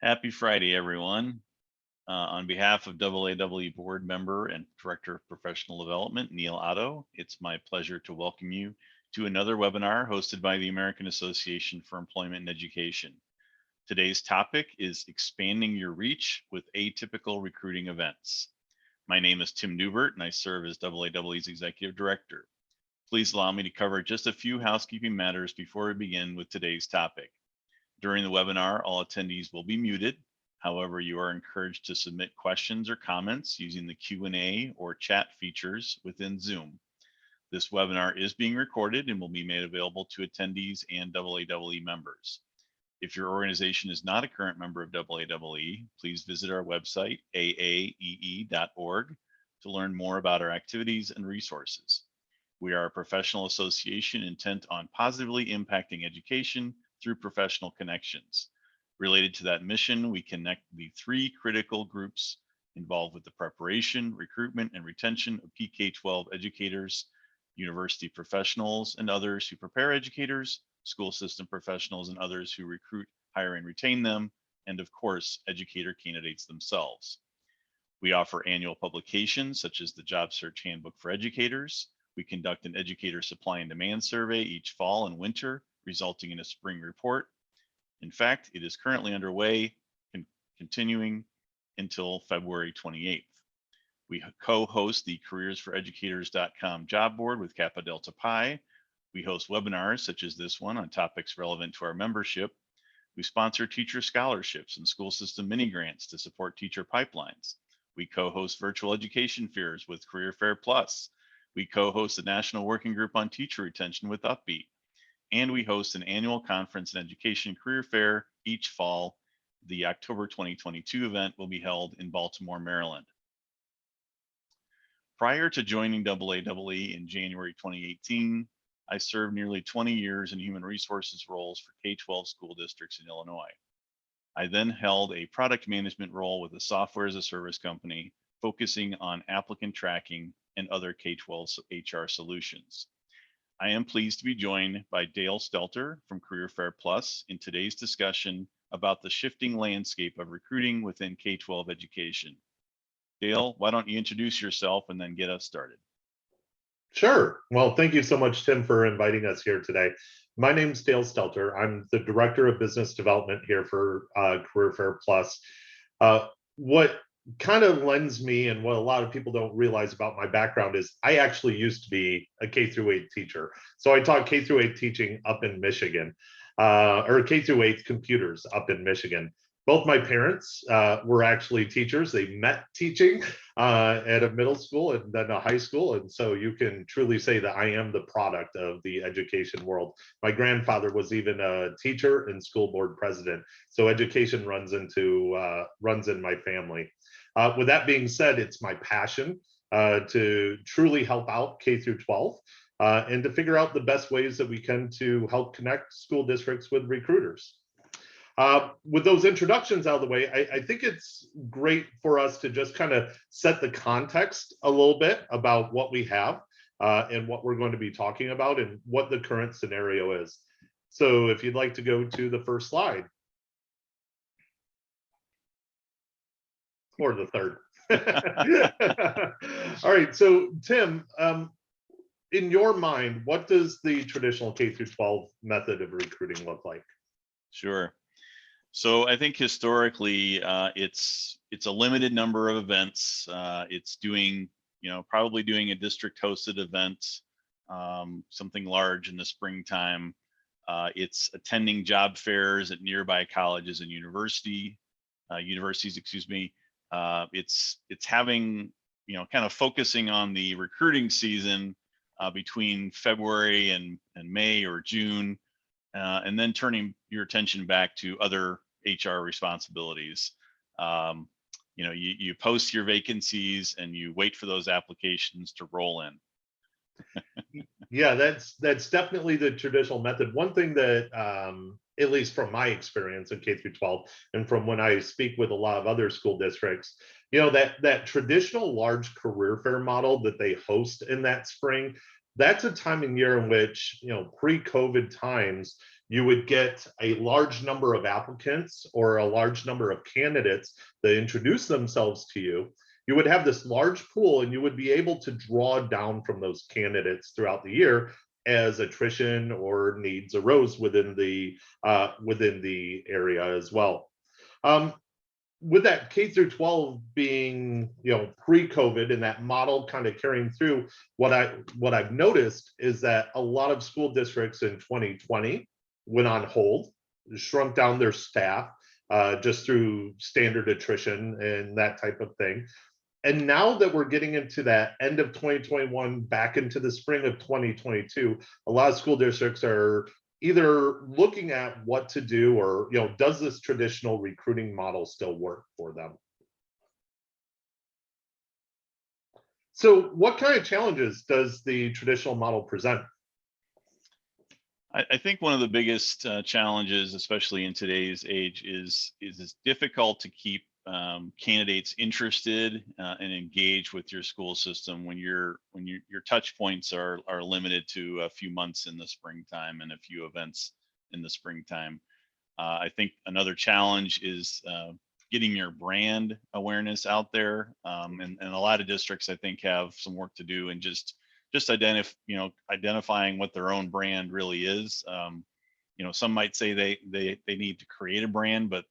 Happy Friday, everyone. On behalf of AAW board member and director of professional development, Neil Otto, it's my pleasure to welcome you to another webinar hosted by the American Association for Employment and Education. Today's topic is expanding your reach with atypical recruiting events. My name is Tim Newbert and I serve as AAW's executive director. Please allow me to cover just a few housekeeping matters before we begin with today's topic. During the webinar, all attendees will be muted. However, you are encouraged to submit questions or comments using the Q&A or chat features within Zoom. This webinar is being recorded and will be made available to attendees and AAWE members. If your organization is not a current member of AAWE, please visit our website, aaee.org, to learn more about our activities and resources. We are a professional association intent on positively impacting education through professional connections. Related to that mission, we connect the three critical groups involved with the preparation, recruitment, and retention of K12 educators, university professionals, and others who prepare educators, school system professionals, and others who recruit, hire, and retain them, and of course, educator candidates themselves. We offer annual publications such as the Job Search Handbook for Educators. We conduct an educator supply and demand survey each fall and winter, resulting in a spring report. In fact, it is currently underway and continuing until February 28th. We co-host the careersforeducators.com job board with Kappa Delta Pi. We host webinars such as this one on topics relevant to our membership. We sponsor teacher scholarships and school system mini grants to support teacher pipelines. We co-host virtual education fairs with Career Fair Plus. We co-host the National Working Group on Teacher Retention with Upbeat. And we host an annual conference and education career fair each fall. The October 2022 event will be held in Baltimore, Maryland. Prior to joining AAWE in January 2018, I served nearly 20 years in human resources roles for K12 school districts in Illinois. I then held a product management role with a software as a service company focusing on applicant tracking and other K12 HR solutions. I am pleased to be joined by Dale Stelter from Career Fair Plus in today's discussion about the shifting landscape of recruiting within K12 education. Dale, why don't you introduce yourself and then get us started? Sure. Well, thank you so much, Tim, for inviting us here today. My name is Dale Stelter. I'm the Director of Business Development here for Career Fair Plus. What kind of lends me, and what a lot of people don't realize about my background, is I actually used to be a K-8 teacher. So I taught K-8 teaching up in Michigan, or K-8 computers up in Michigan. Both my parents were actually teachers. They met teaching at a middle school and then a high school. And so you can truly say that I am the product of the education world. My grandfather was even a teacher and school board president. So education runs in my family. With that being said, it's my passion to truly help out K through 12 and to figure out the best ways that we can to help connect school districts with recruiters. With those introductions out of the way, I think it's great for us to just kind of set the context a little bit about what we have and what we're going to be talking about and what the current scenario is. So if you'd like to go to the first slide. Or the third. All right, so Tim, in your mind, what does the traditional K through 12 method of recruiting look like? Sure. So I think historically, it's a limited number of events. It's doing, probably doing a district hosted event, something large in the springtime. It's attending job fairs at nearby colleges and universities, excuse me. It's having, kind of focusing on the recruiting season between February and May or June. And then turning your attention back to other HR responsibilities. You post your vacancies and you wait for those applications to roll in. Yeah, that's definitely the traditional method. One thing that, at least from my experience in K through 12, and from when I speak with a lot of other school districts, that traditional large career fair model that they host in that spring, that's a time of year in which, pre-COVID times, you would get a large number of applicants or a large number of candidates that introduce themselves to you. You would have this large pool and you would be able to draw down from those candidates throughout the year as attrition or needs arose within the area as well. Um, with that K through 12 being, pre-COVID and that model kind of carrying through, what I've noticed is that a lot of school districts in 2020 went on hold, shrunk down their staff just through standard attrition and that type of thing. And now that we're getting into that end of 2021, back into the spring of 2022, a lot of school districts are either looking at what to do or, does this traditional recruiting model still work for them? So what kind of challenges does the traditional model present? I think one of the biggest challenges, especially in today's age, is it's difficult to keep candidates interested and engaged with your school system when your touch points are limited to a few months in the springtime and a few events in the springtime. I think another challenge is getting your brand awareness out there, and a lot of districts I think have some work to do and just identifying what their own brand really is. Some might say they need to create a brand, but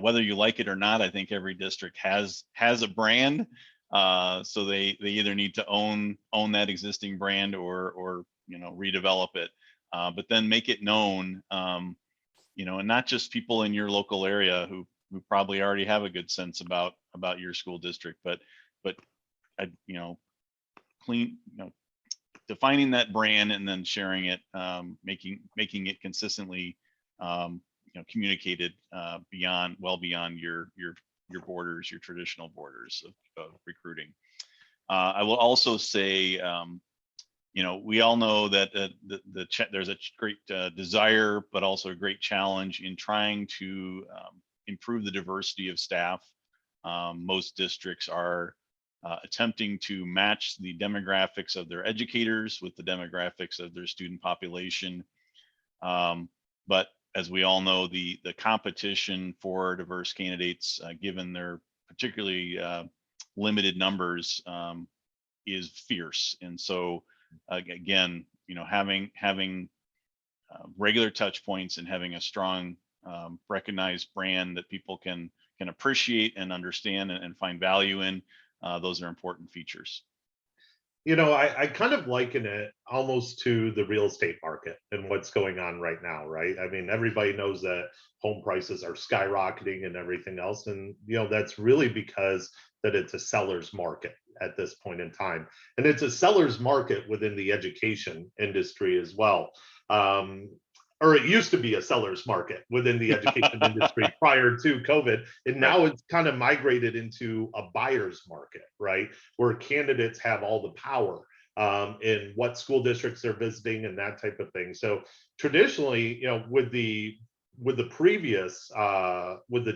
whether you like it or not, I think every district has a brand. So they either need to own that existing brand or redevelop it, but then make it known, and not just people in your local area who probably already have a good sense about your school district, but clean, defining that brand and then sharing it, making it consistently communicated well beyond your borders, your traditional borders of recruiting. I will also say, we all know that there's a great desire, but also a great challenge in trying to improve the diversity of staff. Most districts are attempting to match the demographics of their educators with the demographics of their student population. But as we all know, the competition for diverse candidates, given their particularly limited numbers, is fierce. And so, again, having regular touch points and having a strong recognized brand that people can appreciate and understand and find value in, those are important features. I kind of liken it almost to the real estate market and what's going on right now, right? I mean, everybody knows that home prices are skyrocketing and everything else. And, that's really because that it's a seller's market at this point in time. And it's a seller's market within the education industry as well. Or it used to be a seller's market within the education industry prior to COVID. And now it's kind of migrated into a buyer's market, right? Where candidates have all the power in what school districts they're visiting and that type of thing. So traditionally, with the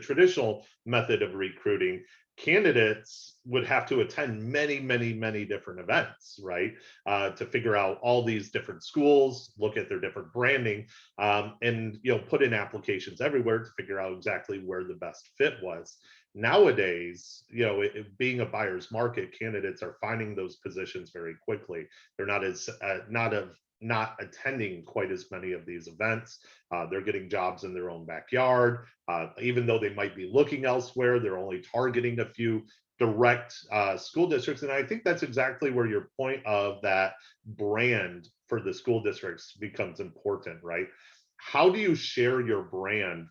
traditional method of recruiting, candidates would have to attend many, many, many different events, right? To figure out all these different schools, look at their different branding, and put in applications everywhere to figure out exactly where the best fit was. Nowadays, being a buyer's market, candidates are finding those positions very quickly. They're not attending quite as many of these events. They're getting jobs in their own backyard. Even though they might be looking elsewhere, they're only targeting a few direct school districts. And I think that's exactly where your point of that brand for the school districts becomes important, right? How do you share your brand,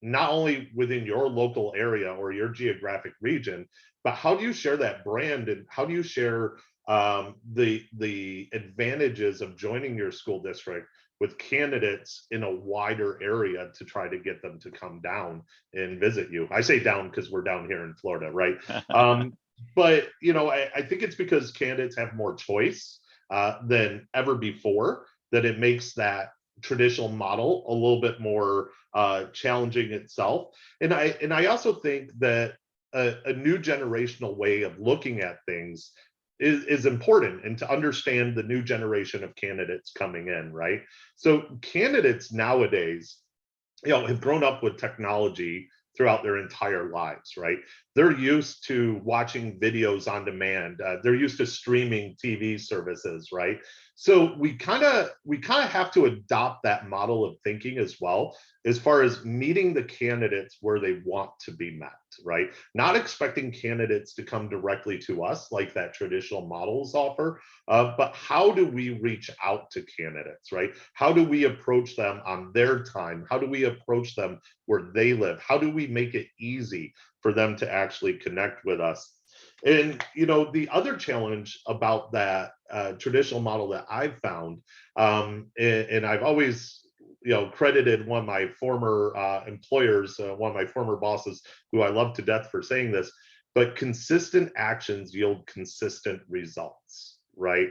not only within your local area or your geographic region, but how do you share that brand and how do you share the advantages of joining your school district with candidates in a wider area to try to get them to come down and visit you? I say down because we're down here in Florida, right? But I think it's because candidates have more choice than ever before that it makes that traditional model a little bit more challenging itself. And I also think that a new generational way of looking at things is important, and to understand the new generation of candidates coming in, right? So candidates nowadays, have grown up with technology throughout their entire lives, right? They're used to watching videos on demand. They're used to streaming TV services, right? So we kind of have to adopt that model of thinking as well, as far as meeting the candidates where they want to be met, right? Not expecting candidates to come directly to us like that traditional models offer, but how do we reach out to candidates, right? How do we approach them on their time? How do we approach them where they live? How do we make it easy for them to actually connect with us? And the other challenge about that traditional model that I've found, and I've always credited one of my former employers, one of my former bosses, who I love to death for saying this, but consistent actions yield consistent results, right?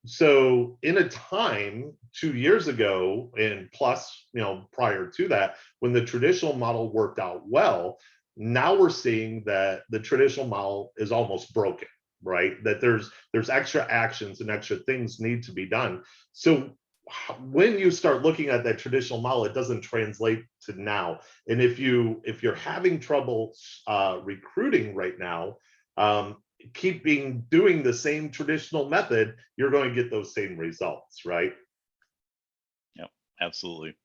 So in a time 2 years ago, and plus, prior to that, when the traditional model worked out well, now we're seeing that the traditional model is almost broken, right? That there's extra actions and extra things need to be done. So when you start looking at that traditional model, it doesn't translate to now. And if you're having trouble recruiting right now, keeping doing the same traditional method, you're going to get those same results, right? Yep, absolutely.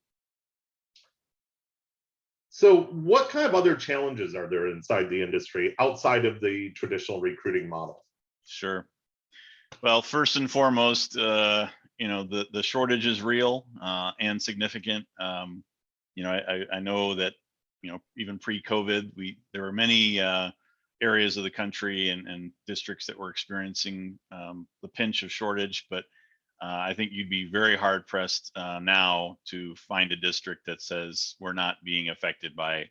So what kind of other challenges are there inside the industry outside of the traditional recruiting model? Sure. Well, first and foremost, the shortage is real and significant. I know that even pre-COVID, there were many areas of the country and districts that were experiencing the pinch of shortage, but I think you'd be very hard pressed now to find a district that says we're not being affected by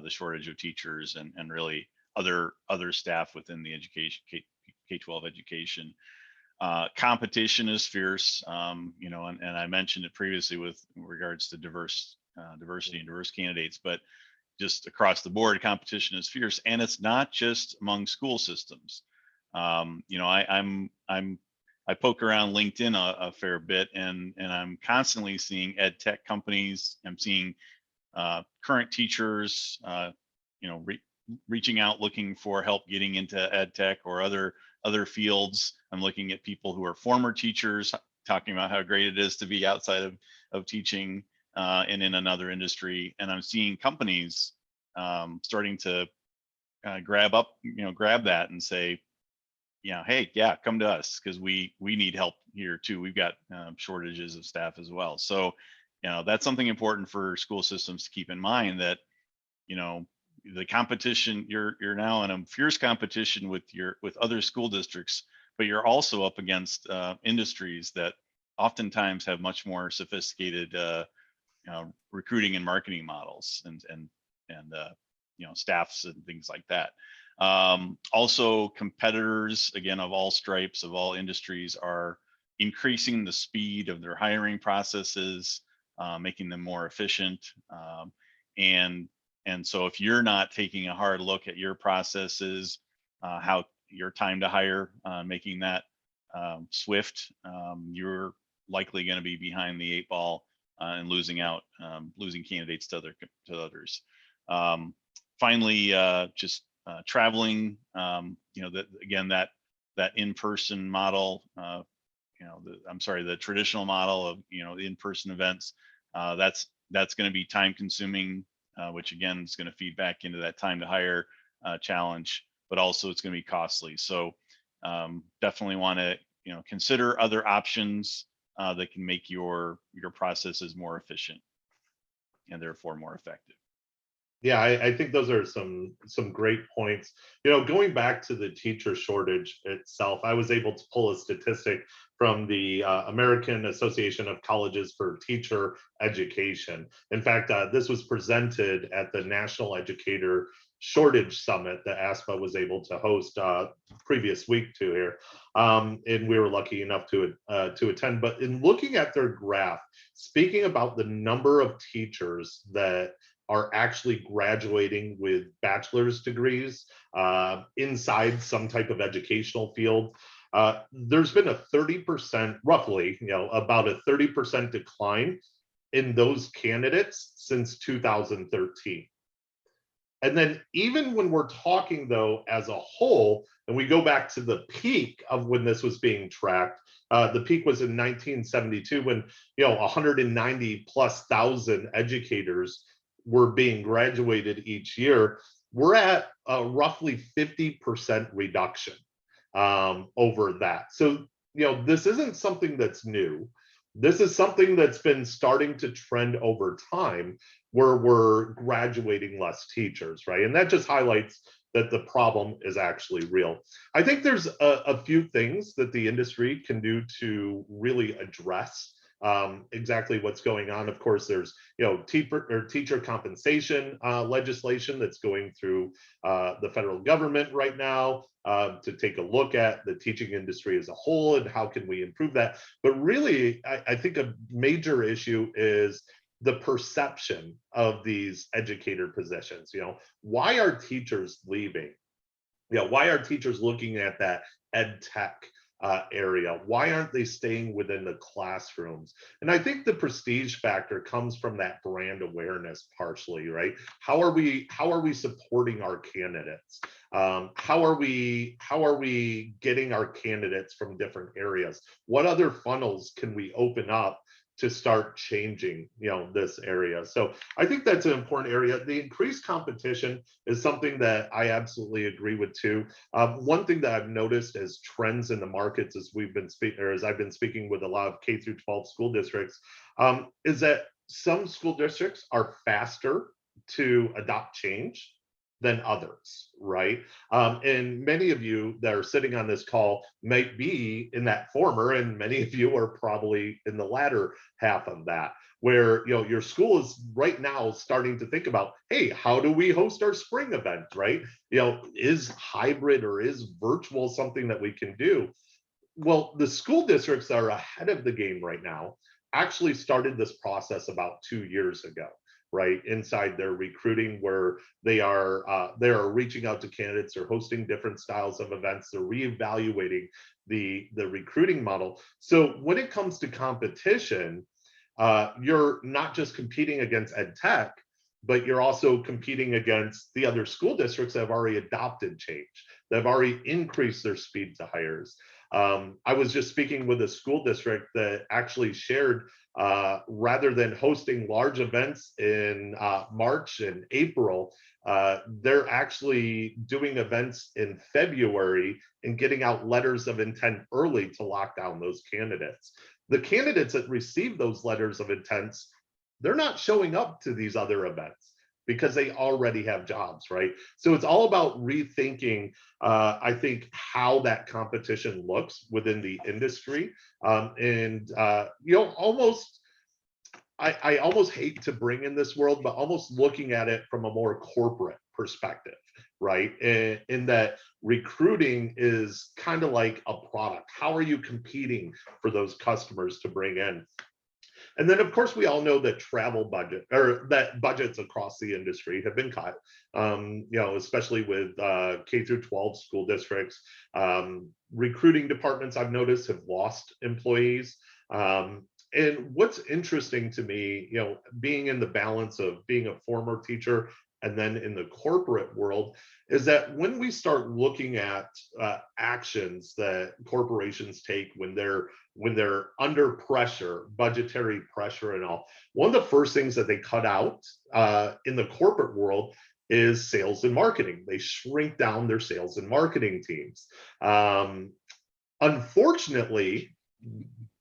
the shortage of teachers and really other staff within the education K-12 education. Competition is fierce, and I mentioned it previously with regards to diversity and diverse candidates, but just across the board, competition is fierce, and it's not just among school systems. I poke around LinkedIn a fair bit, and I'm constantly seeing ed tech companies. I'm seeing current teachers, reaching out looking for help getting into ed tech or other fields. I'm looking at people who are former teachers talking about how great it is to be outside of teaching and in another industry. And I'm seeing companies starting to grab that and say, hey, yeah, come to us because we need help here too. We've got shortages of staff as well. So, that's something important for school systems to keep in mind, that the competition, you're now in a fierce competition with other school districts, but you're also up against industries that oftentimes have much more sophisticated recruiting and marketing models and staffs and things like that. Also, competitors, again, of all stripes, of all industries, are increasing the speed of their hiring processes, making them more efficient. And so if you're not taking a hard look at your processes, how your time to hire, making that swift, you're likely going to be behind the 8 ball and losing candidates to others. Finally, just traveling, that in-person model, the traditional model of in-person events, that's going to be time consuming, which again is going to feed back into that time to hire challenge, but also it's going to be costly. So definitely want to consider other options that can make your processes more efficient and therefore more effective. Yeah, I think those are some great points. Going back to the teacher shortage itself, I was able to pull a statistic from the American Association of Colleges for Teacher Education. In fact, this was presented at the National Educator Shortage Summit that ASPA was able to host previous week to here, and we were lucky enough to attend. But in looking at their graph, speaking about the number of teachers that are actually graduating with bachelor's degrees inside some type of educational field. There's been a 30%, roughly, about a 30% decline in those candidates since 2013. And then even when we're talking though as a whole, and we go back to the peak of when this was being tracked, the peak was in 1972 when 190 plus thousand educators were being graduated each year. We're at a roughly 50% reduction over that. So this isn't something that's new. This is something that's been starting to trend over time where we're graduating less teachers, right? And that just highlights that the problem is actually real. I think there's a few things that the industry can do to really address exactly what's going on. Of course, there's teacher compensation legislation that's going through the federal government right now to take a look at the teaching industry as a whole and how can we improve that. But really, I think a major issue is the perception of these educator positions. Why are teachers leaving? Why are teachers looking at that ed tech area? Why aren't they staying within the classrooms? And I think the prestige factor comes from that brand awareness partially, right? How are we supporting our candidates? How are we getting our candidates from different areas? What other funnels can we open up to start changing this area? So I think that's an important area. The increased competition is something that I absolutely agree with too. One thing that I've noticed as trends in the markets as I've been speaking with a lot of K-12 school districts is that some school districts are faster to adopt change than others, right? And many of you that are sitting on this call might be in that former, and many of you are probably in the latter half of that, where your school is right now starting to think about, hey, how do we host our spring event, right? Is hybrid or is virtual something that we can do? Well, the school districts that are ahead of the game right now actually started this process about 2 years ago, right? Inside their recruiting, where they are reaching out to candidates, they're hosting different styles of events, they're reevaluating the recruiting model. So when it comes to competition, you're not just competing against ed tech, but you're also competing against the other school districts that have already adopted change, that have already increased their speed to hires. I was just speaking with a school district that actually shared rather than hosting large events in March and April, they're actually doing events in February and getting out letters of intent early to lock down those candidates. The candidates that receive those letters of intent, they're not showing up to these other events because they already have jobs, right? So it's all about rethinking, I think, how that competition looks within the industry. Almost, I almost hate to bring in this world, but almost looking at it from a more corporate perspective, right? In that recruiting is kind of like a product. How are you competing for those customers to bring in? And then, of course, we all know that budgets across the industry have been cut, especially with K-12 school districts. Recruiting departments, I've noticed, have lost employees. And what's interesting to me, being in the balance of being a former teacher and then in the corporate world, is that when we start looking at actions that corporations take when they're under pressure, budgetary pressure and all, one of the first things that they cut out in the corporate world is sales and marketing. They shrink down their sales and marketing teams. Unfortunately,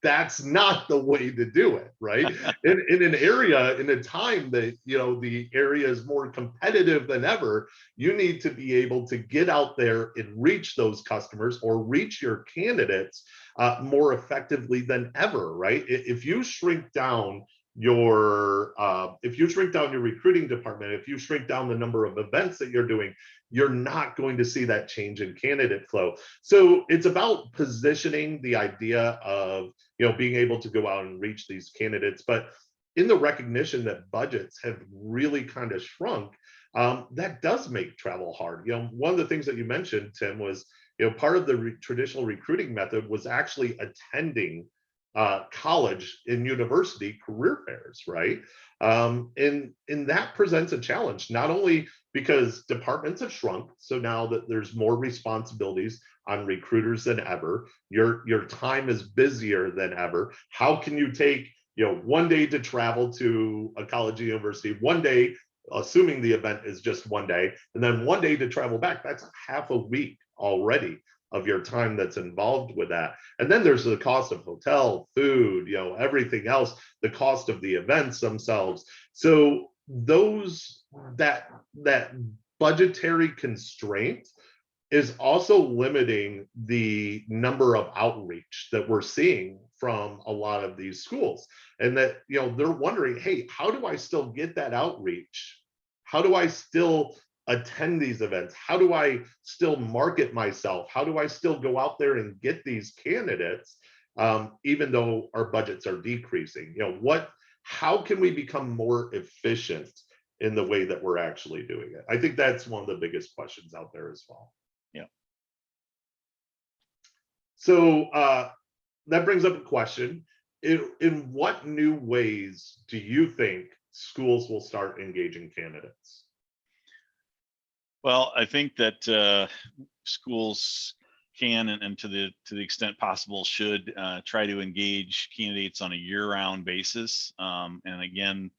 that's not the way to do it, right? in an area, in a time that the area is more competitive than ever, you need to be able to get out there and reach those customers or reach your candidates more effectively than ever, right? If you shrink down your recruiting department, if you shrink down the number of events that you're doing, you're not going to see that change in candidate flow. So it's about positioning the idea of being able to go out and reach these candidates. But in the recognition that budgets have really kind of shrunk, that does make travel hard. One of the things that you mentioned, Tim, was part of the traditional recruiting method was actually attending college and university career fairs, right? And that presents a challenge, not only because departments have shrunk, so now that there's more responsibilities on recruiters than ever, your time is busier than ever. How can you take one day to travel to a college or university, one day, assuming the event is just one day, and then one day to travel back? That's half a week already of your time that's involved with that. And then there's the cost of hotel, food, everything else, the cost of the events themselves. So that budgetary constraint is also limiting the number of outreach that we're seeing from a lot of these schools. And that they're wondering, hey, how do I still get that outreach? How do I still attend these events? How do I still market myself? How do I still go out there and get these candidates, even though our budgets are decreasing? How can we become more efficient in the way that we're actually doing it? I think that's one of the biggest questions out there as well. Yeah. So that brings up a question. In what new ways do you think schools will start engaging candidates? Well, I think that schools can, and to the extent possible, should try to engage candidates on a year-round basis. And again,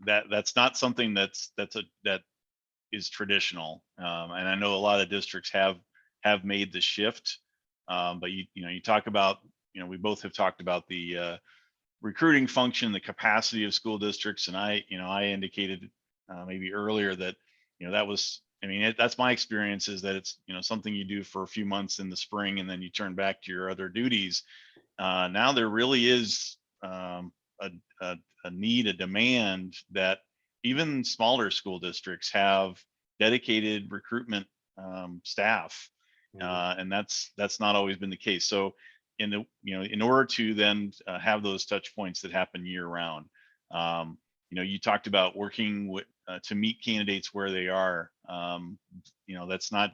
that's not something that is traditional. And I know a lot of districts have made the shift. But you talk about, we both have talked about the recruiting function, the capacity of school districts, and I indicated maybe earlier that that was, that's my experience, is that it's something you do for a few months in the spring and then you turn back to your other duties. Now there really is a need, a demand that even smaller school districts have dedicated recruitment staff, and that's not always been the case. So in order to then have those touch points that happen year round, you talked about working with to meet candidates where they are. That's not,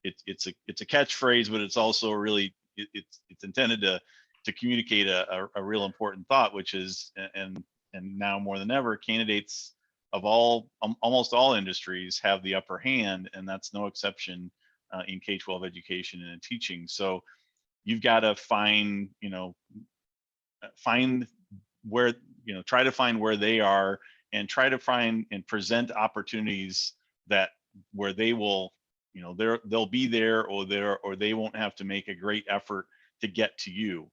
it's a catchphrase, but it's also really it's intended to communicate a real important thought, which is, and now more than ever, candidates of almost all industries have the upper hand, and that's no exception in K-12 education and in teaching. So you've got to find where, try to find where they are, and try to find and present opportunities that where they will, they'll be there, or they won't have to make a great effort to get to you.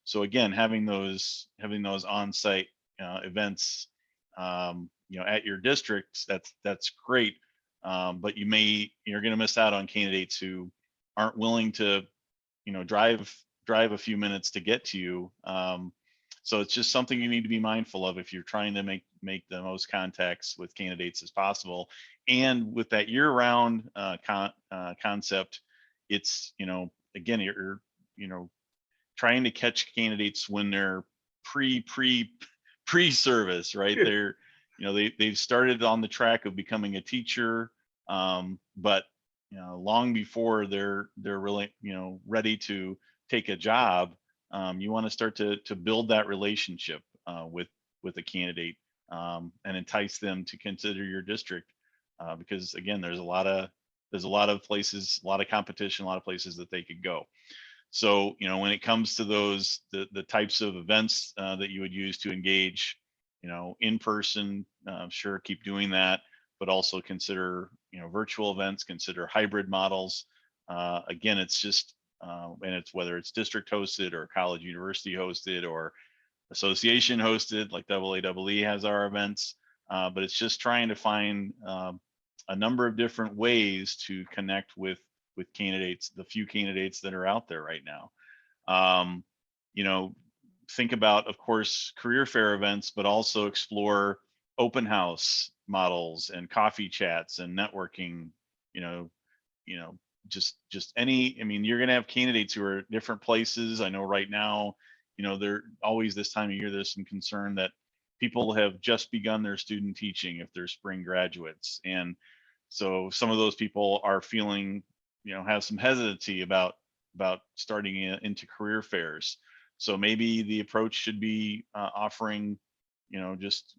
So again, having those on-site events, at your districts, that's great. But you're going to miss out on candidates who aren't willing to, drive a few minutes to get to you. So it's just something you need to be mindful of if you're trying to make the most contacts with candidates as possible. And with that year-round concept, it's again, you're trying to catch candidates when they're pre-service, right? They're they've started on the track of becoming a teacher, but long before they're really ready to take a job. You want to start to build that relationship with a candidate, and entice them to consider your district, because again, there's a lot of places, a lot of competition, a lot of places that they could go. So when it comes to those the types of events that you would use to engage, in person, sure, keep doing that, but also consider virtual events, consider hybrid models. Again, it's just and it's whether it's district hosted or college university hosted or association hosted, like AAE has our events, but it's just trying to find a number of different ways to connect with candidates, the few candidates that are out there right now. Think about, of course, career fair events, but also explore open house models and coffee chats and networking. Just any, you're going to have candidates who are at different places. I know right now there always this time of year, there's some concern that people have just begun their student teaching if they're spring graduates. And so some of those people are feeling, have some hesitancy about starting into career fairs. So maybe the approach should be offering, just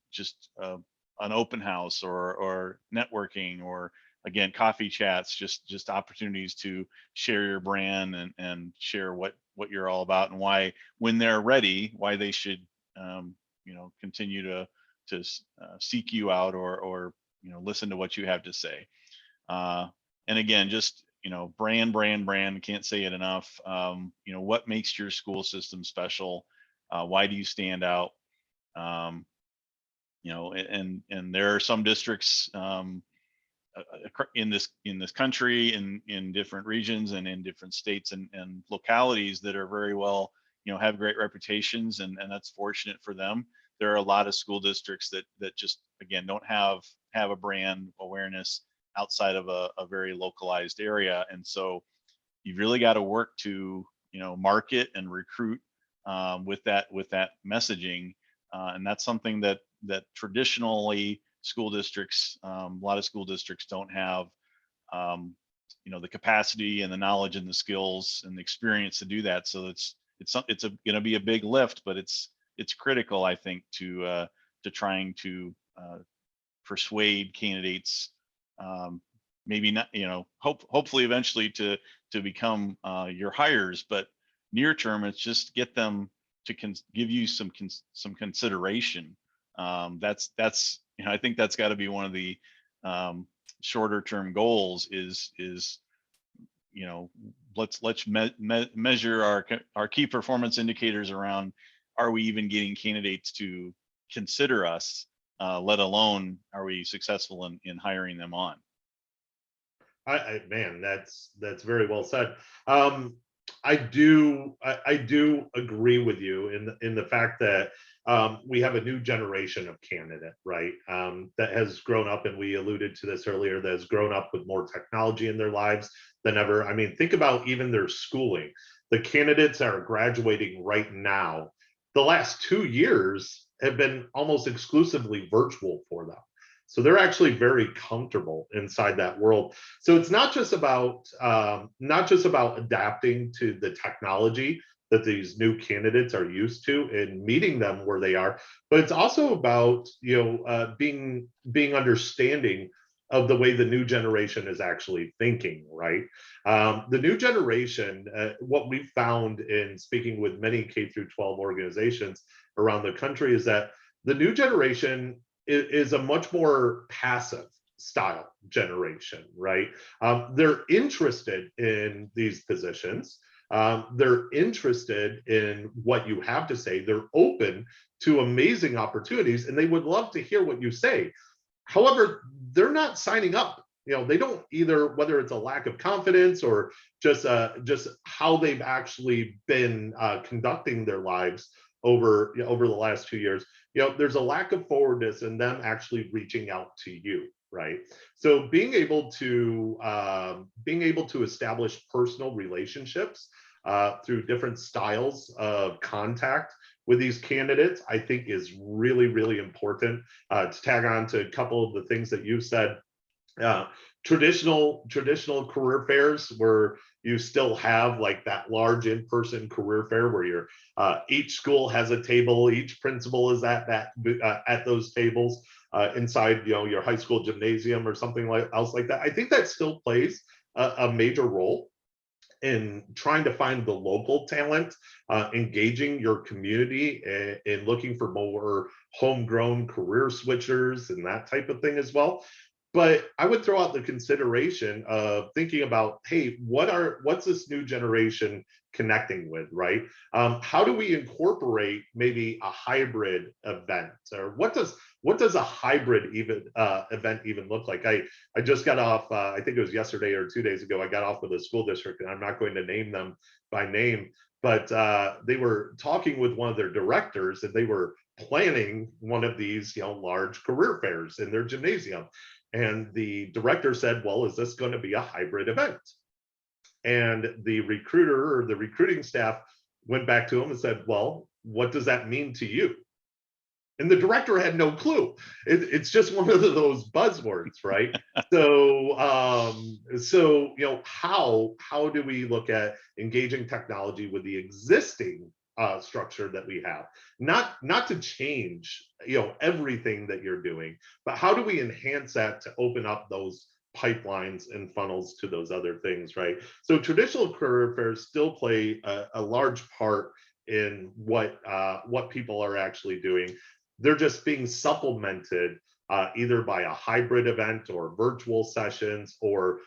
an open house or networking, or again coffee chats, just opportunities to share your brand and share what you're all about, and why, when they're ready, why they should continue to seek you out, or listen to what you have to say. And again, just brand, can't say it enough. What makes your school system special? Why do you stand out? And there are some districts in this country, in different regions and in different states and localities that are very well, have great reputations, and that's fortunate for them. There are a lot of school districts that just, again, don't have a brand awareness outside of a very localized area. And so you've really got to work to market and recruit with that messaging. And that's something that traditionally school districts, a lot of school districts don't have the capacity and the knowledge and the skills and the experience to do that. So it's going to be a big lift, but it's critical, I think, to trying to persuade candidates, maybe not, hopefully eventually to become your hires, but near term, it's just get them to give you some consideration. That's I think that's got to be one of the shorter term goals is let's measure our key performance indicators around, are we even getting candidates to consider us, let alone are we successful in hiring them on. Man, that's very well said. I do agree with you in the fact that we have a new generation of candidate, right? That has grown up, and we alluded to this earlier, that has grown up with more technology in their lives than ever. I mean, think about even their schooling. The candidates that are graduating right now, the last 2 years have been almost exclusively virtual for them. So they're actually very comfortable inside that world. So it's not just about adapting to the technology that these new candidates are used to and meeting them where they are, but it's also about being understanding of the way the new generation is actually thinking, right? The new generation, what we've found in speaking with many K-12 organizations around the country, is that the new generation is a much more passive style generation, right? They're interested in these positions. They're interested in what you have to say. They're open to amazing opportunities, and they would love to hear what you say. However, they're not signing up. They don't either, whether it's a lack of confidence or just how they've actually been conducting their lives over the last 2 years. There's a lack of forwardness in them actually reaching out to you, right? So being able to establish personal relationships through different styles of contact with these candidates, I think is really, really important. To tag on to a couple of the things that you said, traditional career fairs where you still have like that large in-person career fair where you're each school has a table, each principal is at those tables inside your high school gymnasium or something else like that. I think that still plays a major role in trying to find the local talent, engaging your community, and looking for more homegrown career switchers and that type of thing as well. But I would throw out the consideration of thinking about, hey, what's this new generation connecting with, right? How do we incorporate maybe a hybrid event, or what does a hybrid event even look like? I just got off, I think it was yesterday or 2 days ago, I got off with a school district, and I'm not going to name them by name, but they were talking with one of their directors, and they were planning one of these large career fairs in their gymnasium. And the director said, well, is this going to be a hybrid event? And the recruiter or the recruiting staff went back to him and said, well, what does that mean to you? And the director had no clue. It's just one of those buzzwords, right? So how do we look at engaging technology with the existing structure that we have? Not to change everything that you're doing, but how do we enhance that to open up those pipelines and funnels to those other things, right? So traditional career fairs still play a large part in what people are actually doing. They're just being supplemented either by a hybrid event or virtual sessions or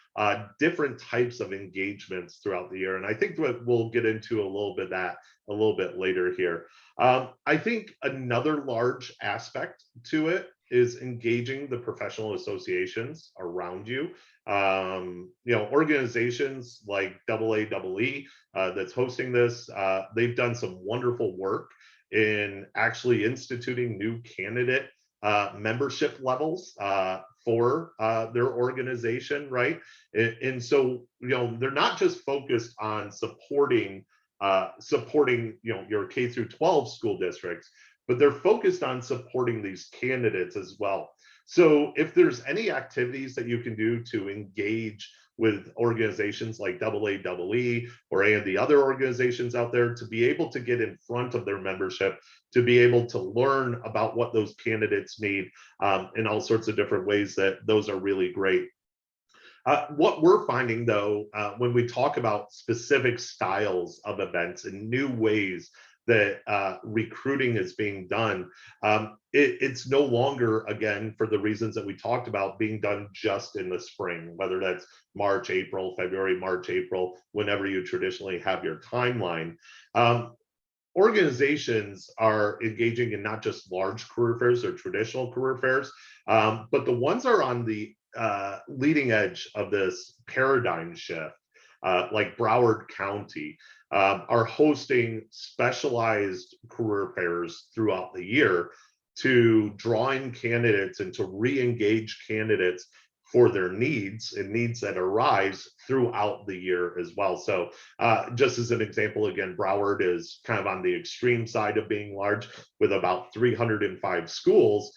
different types of engagements throughout the year. And I think we'll get into a little bit of that a little bit later here. I think another large aspect to it is engaging the professional associations around you. Organizations like AAEE that's hosting this, they've done some wonderful work in actually instituting new candidate membership levels for their organization, right? And so, they're not just focused on supporting your K through 12 school districts, but they're focused on supporting these candidates as well. So if there's any activities that you can do to engage with organizations like AAEE or any of the other organizations out there to be able to get in front of their membership, to be able to learn about what those candidates need in all sorts of different ways, that those are really great. What we're finding though, when we talk about specific styles of events and new ways that recruiting is being done, it's no longer, again, for the reasons that we talked about, being done just in the spring, whether that's March, April, February, March, April, whenever you traditionally have your timeline. Organizations are engaging in not just large career fairs or traditional career fairs, but the ones are on the leading edge of this paradigm shift, like Broward County, are hosting specialized career fairs throughout the year to draw in candidates and to re-engage candidates for their needs and needs that arise throughout the year as well. So just as an example, again, Broward is kind of on the extreme side of being large with about 305 schools.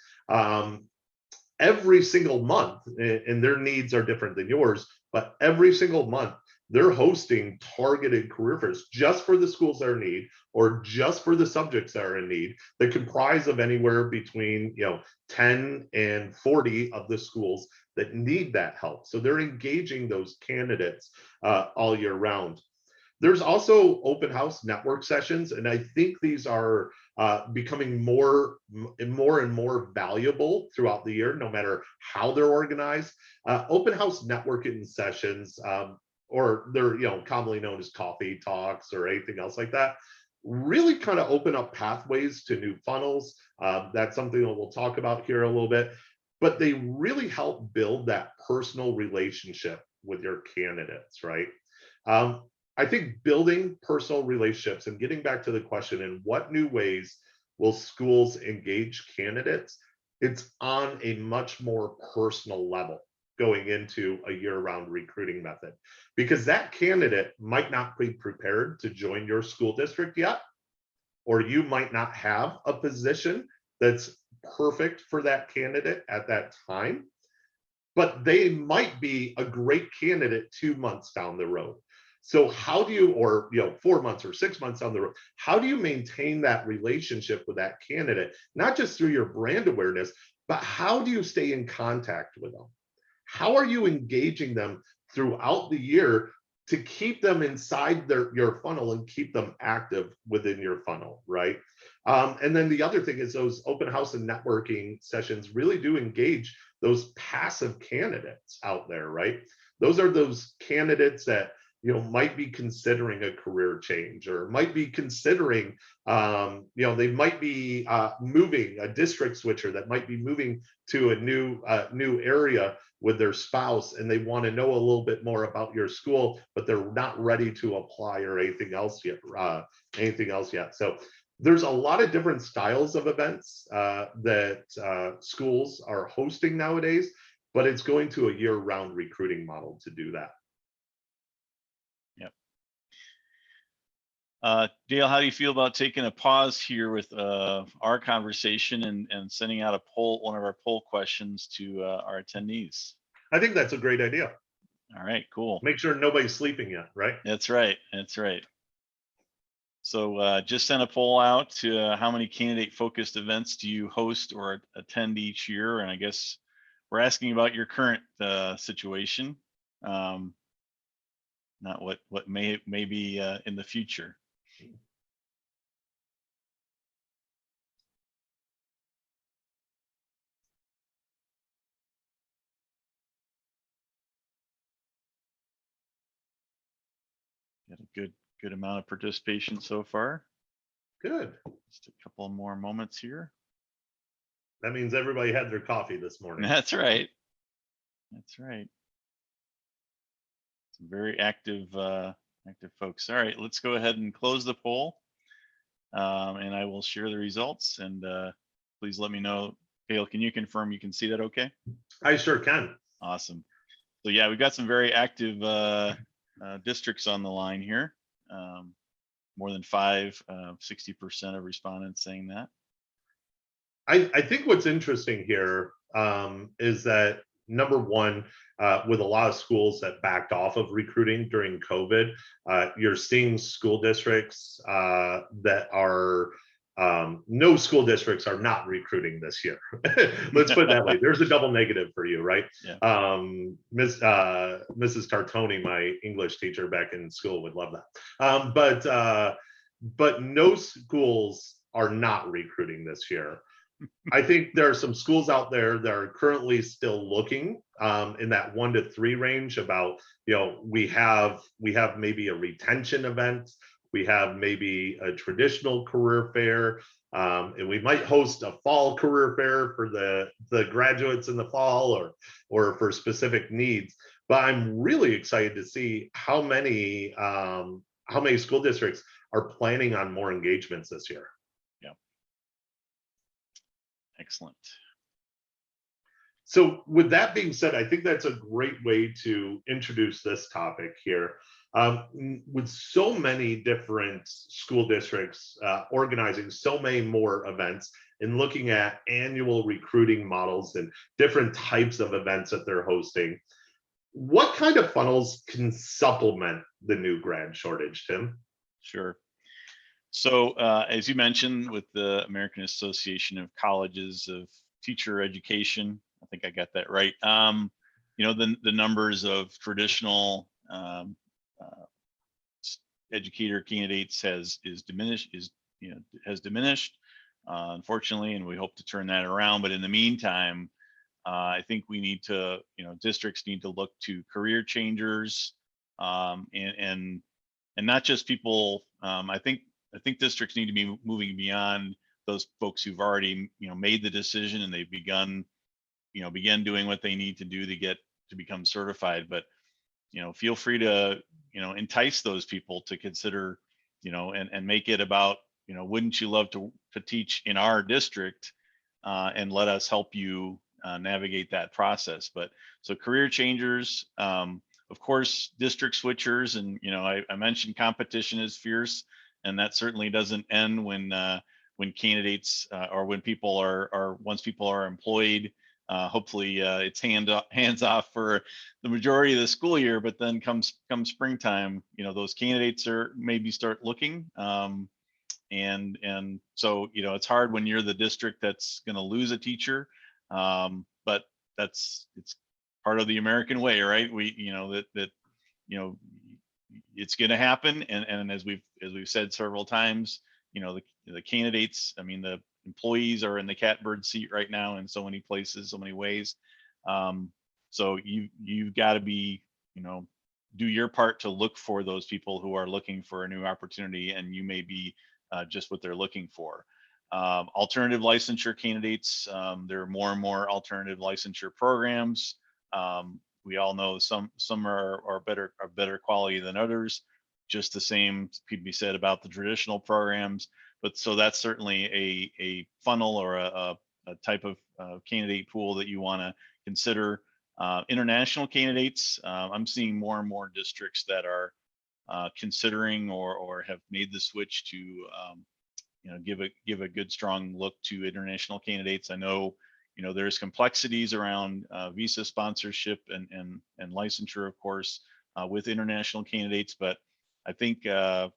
Every single month, and their needs are different than yours, but every single month, they're hosting targeted career fairs just for the schools that are in need, or just for the subjects that are in need, that comprise of anywhere between 10 and 40 of the schools that need that help. So they're engaging those candidates all year round. There's also open house network sessions, and I think these are becoming more and more valuable throughout the year, no matter how they're organized. Open house networking sessions, or they're commonly known as coffee talks or anything else like that, really kind of open up pathways to new funnels. That's something that we'll talk about here a little bit, but they really help build that personal relationship with your candidates, right? I think building personal relationships, and getting back to the question, in what new ways will schools engage candidates? It's on a much more personal level going into a year-round recruiting method, because that candidate might not be prepared to join your school district yet, or you might not have a position that's perfect for that candidate at that time, but they might be a great candidate 2 months down the road. So how do you, or 4 months or 6 months down the road, how do you maintain that relationship with that candidate, not just through your brand awareness, but how do you stay in contact with them? How are you engaging them throughout the year to keep them inside your funnel and keep them active within your funnel, right? And then the other thing is, those open house and networking sessions really do engage those passive candidates out there, right? Those are those candidates that might be considering a career change, or might be considering, they might be moving, a district switcher that might be moving to a new area with their spouse, and they want to know a little bit more about your school, but they're not ready to apply or anything else yet. So there's a lot of different styles of events that schools are hosting nowadays, but it's going to a year-round recruiting model to do that. Dale, how do you feel about taking a pause here with our conversation and sending out a poll, one of our poll questions to our attendees? I think that's a great idea. All right, cool. Make sure nobody's sleeping yet, right? That's right. That's right. So just send a poll out to how many candidate focused events do you host or attend each year? And I guess we're asking about your current situation, um, not what may be in the future. Got a good amount of participation so far. Good. Just a couple more moments here. That means everybody had their coffee this morning. That's right. That's right. Some very active folks. All right, let's go ahead and close the poll, and I will share the results. And please let me know, Dale. Can you confirm you can see that? Okay. I sure can. Awesome. So yeah, we've got some very active districts on the line here. More than 60% of respondents saying that. I think what's interesting here is that number one, with a lot of schools that backed off of recruiting during COVID, you're seeing school districts that are no school districts are not recruiting this year. Let's put it that way. There's a double negative for you, right? Yeah. Mrs. Tartoni, my English teacher back in school, would love that. But no schools are not recruiting this year. I think there are some schools out there that are currently still looking in that 1 to 3 range about, we have maybe a retention event, we have maybe a traditional career fair, and we might host a fall career fair for the graduates in the fall or for specific needs. But I'm really excited to see how many school districts are planning on more engagements this year. Excellent. So with that being said, I think that's a great way to introduce this topic here. With so many different school districts organizing so many more events and looking at annual recruiting models and different types of events that they're hosting, what kind of funnels can supplement the new grad shortage, Tim? Sure. So as you mentioned, with the American Association of Colleges of Teacher Education, I think I got that right. The numbers of traditional educator candidates has diminished, unfortunately, and we hope to turn that around. But in the meantime, I think we need to, districts need to look to career changers, and not just people. I think districts need to be moving beyond those folks who've already, made the decision and they've begun doing what they need to do to become certified. But, feel free to, entice those people to consider, and make it about, wouldn't you love to teach in our district, and let us help you navigate that process. But so career changers, of course, district switchers, and I mentioned competition is fierce. And that certainly doesn't end when candidates or when people are once people are employed. Hopefully, it's hands off for the majority of the school year. But then come springtime, those candidates are maybe start looking, and so it's hard when you're the district that's going to lose a teacher. But it's part of the American way, right? It's going to happen, and as we've said several times, the candidates, the employees are in the catbird seat right now in so many places, so many ways. So you've got to be, do your part to look for those people who are looking for a new opportunity, and you may be just what they're looking for. Alternative licensure candidates, there are more and more alternative licensure programs. We all know some are better quality than others. Just the same could be said about the traditional programs. But so that's certainly a funnel or a type of candidate pool that you want to consider. International candidates, I'm seeing more and more districts that are considering or have made the switch to give a good strong look to international candidates. I know there's complexities around visa sponsorship and licensure, of course, with international candidates, but I think if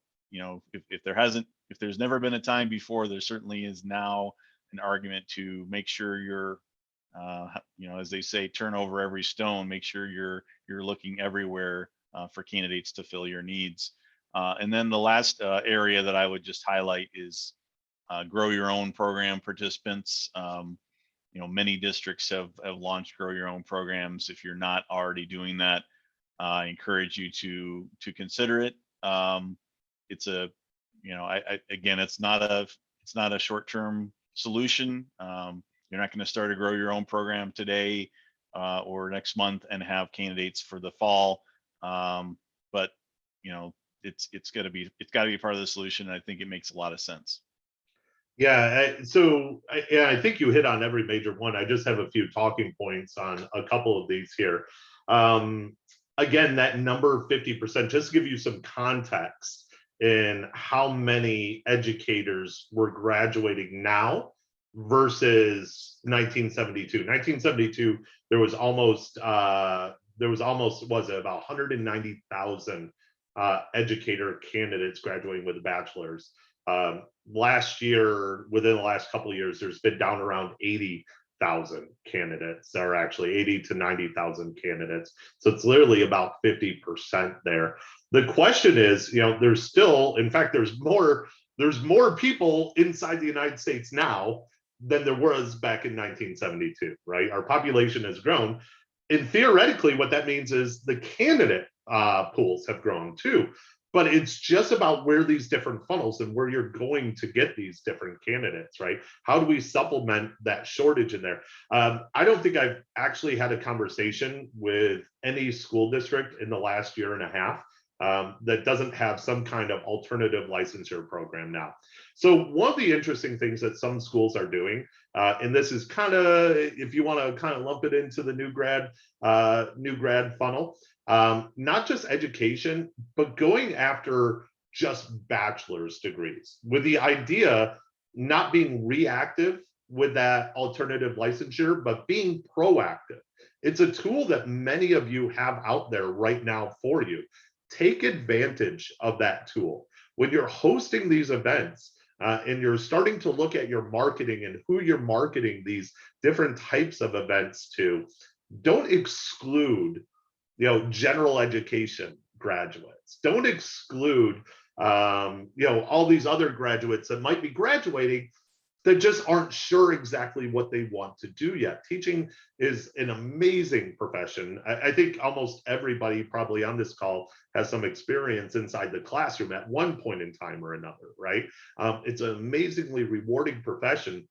there's never been a time before, there certainly is now an argument to make sure you're as they say, turn over every stone, make sure you're looking everywhere for candidates to fill your needs. And then the last area that I would just highlight is grow your own program participants. Many districts have launched grow your own programs. If you're not already doing that, I encourage you to consider it. It's a, again, it's not a short-term solution. You're not going to start a grow your own program today or next month and have candidates for the fall. But it's got to be part of the solution. And I think it makes a lot of sense. Yeah, I think you hit on every major one. I just have a few talking points on a couple of these here. Again, that number 50%, just to give you some context in how many educators were graduating now versus 1972. 1972, there was almost was it about 190,000 educator candidates graduating with a bachelor's. Last year, within the last couple of years, there's been down around 80,000 candidates, or actually 80 to 90,000 candidates. So it's literally about 50% there. The question is, there's still, in fact, there's more people inside the United States now than there was back in 1972, right? Our population has grown. And theoretically, what that means is the candidate pools have grown too. But it's just about where these different funnels and where you're going to get these different candidates, right? How do we supplement that shortage in there? I don't think I've actually had a conversation with any school district in the last year and a half that doesn't have some kind of alternative licensure program now. So one of the interesting things that some schools are doing, and this is kind of, if you want to kind of lump it into the new grad funnel, not just education, but going after just bachelor's degrees with the idea not being reactive with that alternative licensure, but being proactive. It's a tool that many of you have out there right now for you. Take advantage of that tool. When you're hosting these events and you're starting to look at your marketing and who you're marketing these different types of events to, don't exclude general education graduates. Don't exclude, all these other graduates that might be graduating that just aren't sure exactly what they want to do yet. Teaching is an amazing profession. I think almost everybody probably on this call has some experience inside the classroom at one point in time or another, right? It's an amazingly rewarding profession.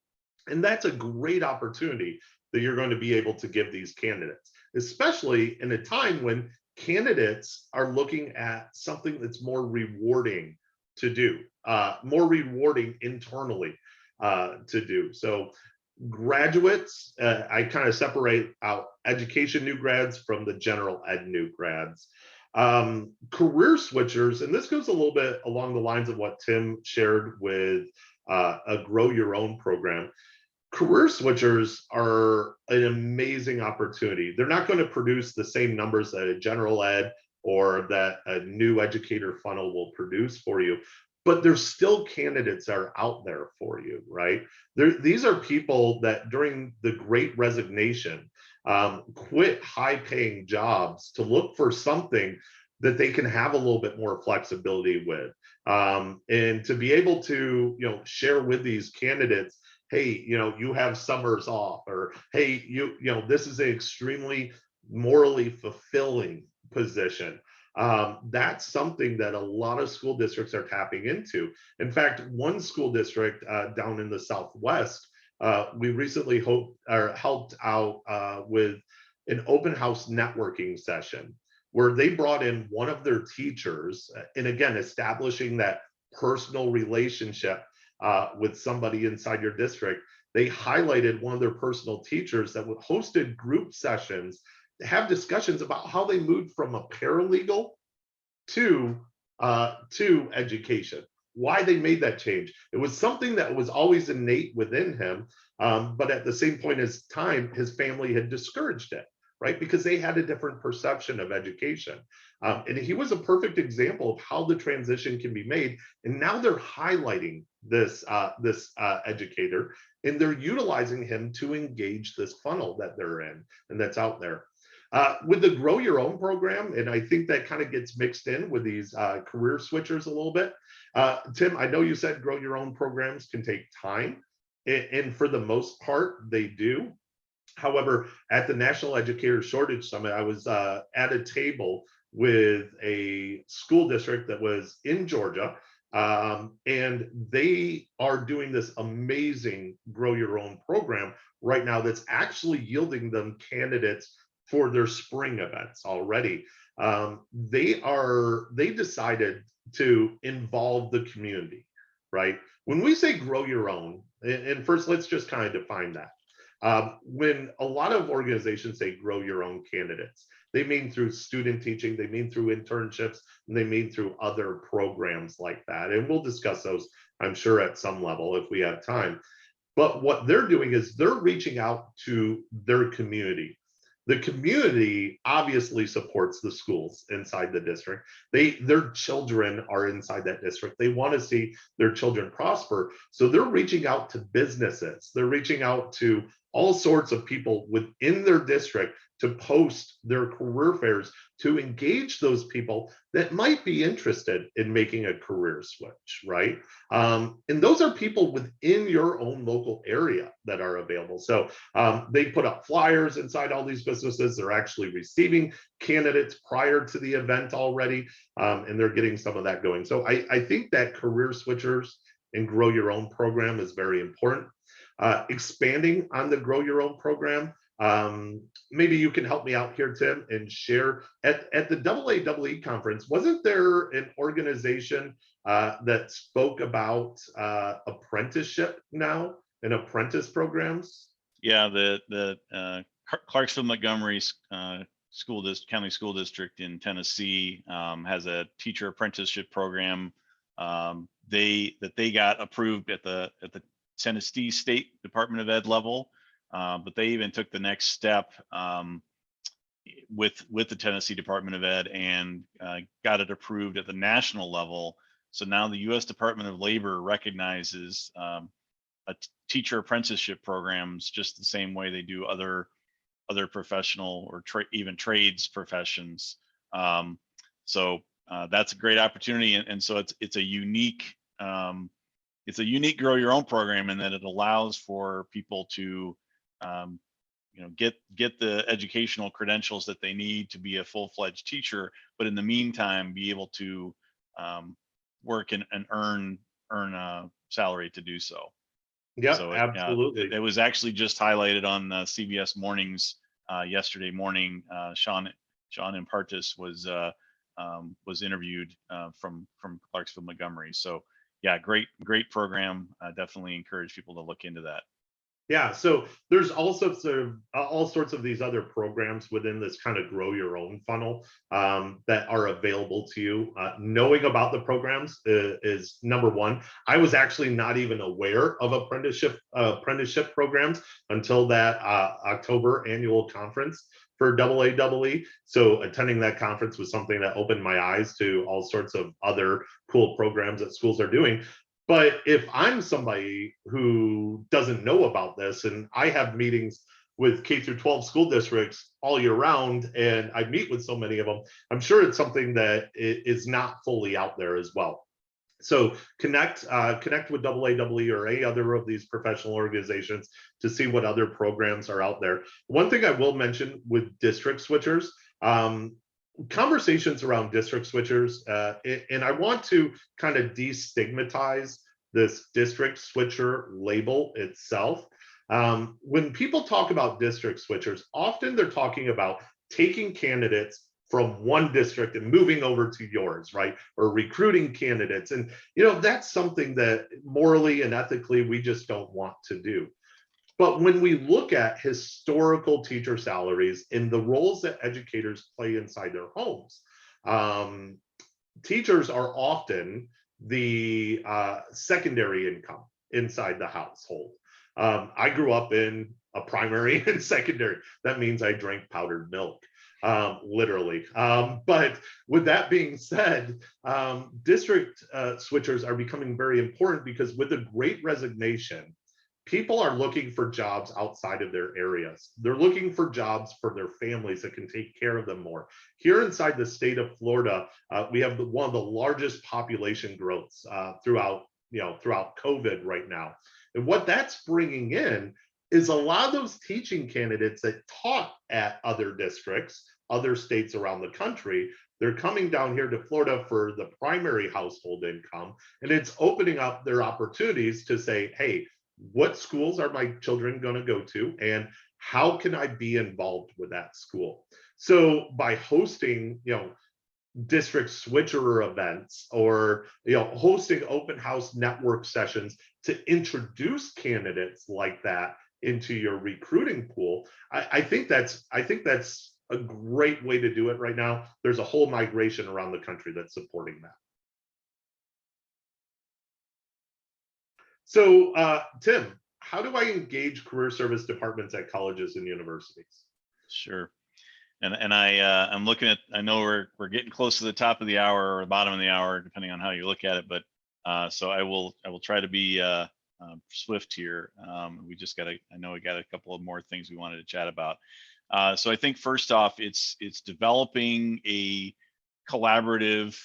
And that's a great opportunity that you're going to be able to give these candidates, especially in a time when candidates are looking at something that's more rewarding to do, more rewarding internally to do. So graduates, I kind of separate out education new grads from the general ed new grads. Career switchers, and this goes a little bit along the lines of what Tim shared with a grow your own program. Career switchers are an amazing opportunity. They're not going to produce the same numbers that a general ed or that a new educator funnel will produce for you, but there's still candidates that are out there for you, right? These are people that during the Great Resignation quit high-paying jobs to look for something that they can have a little bit more flexibility with, and to be able to share with these candidates, hey, you have summers off, or hey, this is an extremely morally fulfilling position. That's something that a lot of school districts are tapping into. In fact, one school district down in the Southwest, we recently helped out with an open house networking session where they brought in one of their teachers, and again, establishing that personal relationship with somebody inside your district. They highlighted one of their personal teachers that hosted group sessions to have discussions about how they moved from a paralegal to to education. Why they made that change? It was something that was always innate within him, but at the same point as time, his family had discouraged it, right? Because they had a different perception of education. And he was a perfect example of how the transition can be made. And now they're highlighting this educator, and they're utilizing him to engage this funnel that they're in and that's out there. With the Grow Your Own program, and I think that kind of gets mixed in with these career switchers a little bit. Tim, I know you said Grow Your Own programs can take time, and for the most part, they do. However, at the National Educator Shortage Summit, I was at a table with a school district that was in Georgia, and they are doing this amazing Grow Your Own program right now that's actually yielding them candidates for their spring events already. They decided to involve the community, right? When we say grow your own, and first let's just kind of define that. When a lot of organizations say grow your own candidates, they mean through student teaching, they mean through internships, and they mean through other programs like that. And we'll discuss those, I'm sure, at some level if we have time. But what they're doing is they're reaching out to their community. The community obviously supports the schools inside the district. Their children are inside that district. They want to see their children prosper. So they're reaching out to businesses. They're reaching out to all sorts of people within their district to post their career fairs to engage those people that might be interested in making a career switch, right? And those are people within your own local area that are available. So they put up flyers inside all these businesses. They're actually receiving candidates prior to the event already, and they're getting some of that going. So I think that career switchers and grow your own program is very important. Expanding on the grow your own program, maybe you can help me out here, Tim, and share at the AAE conference, wasn't there an organization that spoke about apprenticeship now and apprentice programs? Yeah, the Clarksville Montgomery County School District in Tennessee has a teacher apprenticeship program that they got approved at the Tennessee State Department of Ed level, but they even took the next step with the Tennessee Department of Ed and got it approved at the national level. So now the U.S. Department of Labor recognizes teacher apprenticeship programs just the same way they do other professional or even trades professions. So that's a great opportunity, and so it's a unique grow your own program in that it allows for people to get the educational credentials that they need to be a full-fledged teacher, but in the meantime be able to work and earn a salary to do so. Yep, So absolutely. it was actually just highlighted on CBS Mornings yesterday morning. Sean Impartis was interviewed from Clarksville Montgomery. So yeah, great program. Definitely encourage people to look into that. Yeah, so there's also all sorts of these other programs within this kind of grow your own funnel that are available to you. Knowing about the programs is number one. I was actually not even aware of apprenticeship programs until that October annual conference for AAE. So attending that conference was something that opened my eyes to all sorts of other cool programs that schools are doing. But if I'm somebody who doesn't know about this, and I have meetings with K-12 school districts all year round, and I meet with so many of them, I'm sure it's something that is not fully out there as well. So connect with AAE or any other of these professional organizations to see what other programs are out there. One thing I will mention with district switchers, conversations around district switchers, and I want to kind of destigmatize this district switcher label itself. When people talk about district switchers, often they're talking about taking candidates from one district and moving over to yours, right? Or recruiting candidates. And, that's something that morally and ethically we just don't want to do. But when we look at historical teacher salaries and the roles that educators play inside their homes, teachers are often the secondary income inside the household. I grew up in a primary and secondary. That means I drank powdered milk, literally. But with that being said, district switchers are becoming very important because with the great resignation, people are looking for jobs outside of their areas. They're looking for jobs for their families that can take care of them more. Here inside the state of Florida, we have one of the largest population growths throughout COVID right now. And what that's bringing in is a lot of those teaching candidates that taught at other districts, other states around the country, they're coming down here to Florida for the primary household income, and it's opening up their opportunities to say, hey, what schools are my children going to go to, and how can I be involved with that school? So by hosting, district switcher events, or hosting open house network sessions to introduce candidates like that into your recruiting pool, I think that's a great way to do it right now. There's a whole migration around the country that's supporting that. So, Tim, how do I engage career service departments at colleges and universities? Sure. And I'm looking at, I know we're getting close to the top of the hour or the bottom of the hour, depending on how you look at it. But so I will try to be swift here. We just got I know we got a couple of more things we wanted to chat about. So I think first off, it's developing a collaborative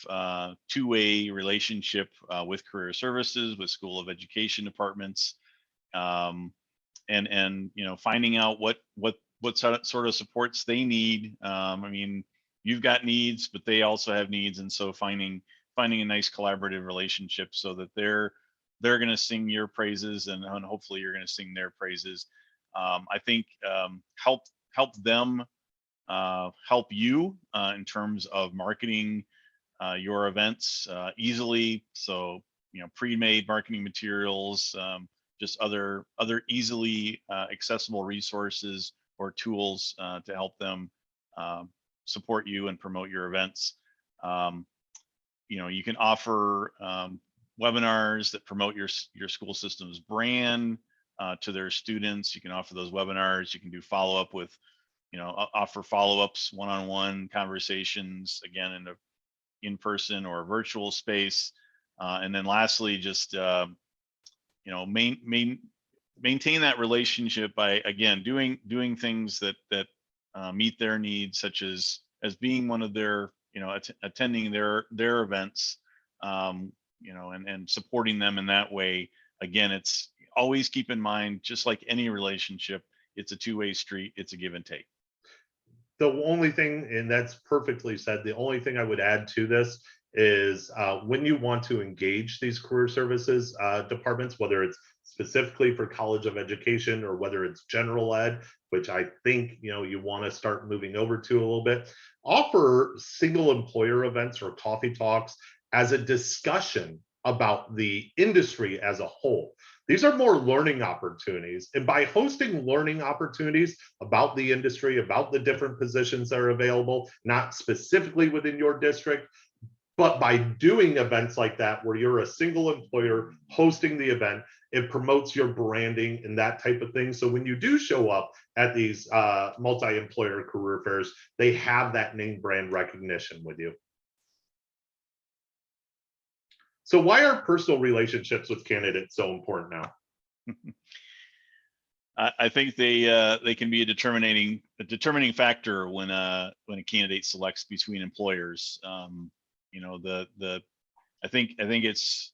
two-way relationship with career services, with School of Education departments, and finding out what sort of supports they need. I mean, you've got needs, but they also have needs, and so finding a nice collaborative relationship so that they're going to sing your praises, and hopefully you're going to sing their praises. I think help them help you in terms of marketing your events easily. So pre-made marketing materials, just other easily accessible resources or tools to help them support you and promote your events. You can offer webinars that promote your school system's brand to their students. You can offer those webinars. You can do follow-up with, offer follow-ups, one-on-one conversations, again, in the in-person or virtual space. And then lastly, just maintain that relationship by, again, doing things that meet their needs, such as being one of their, attending their events, and supporting them in that way. Again, it's always keep in mind, just like any relationship, it's a two-way street. It's a give and take. The only thing, and that's perfectly said, the only thing I would add to this is when you want to engage these career services departments, whether it's specifically for College of Education or whether it's general ed, which I think you want to start moving over to a little bit, offer single employer events or coffee talks as a discussion about the industry as a whole. These are more learning opportunities. And by hosting learning opportunities about the industry, about the different positions that are available, not specifically within your district, but by doing events like that, where you're a single employer hosting the event, it promotes your branding and that type of thing. So when you do show up at these multi-employer career fairs, they have that name brand recognition with you. So why are personal relationships with candidates so important now? I think they can be a determining factor when a candidate selects between employers. I think it's,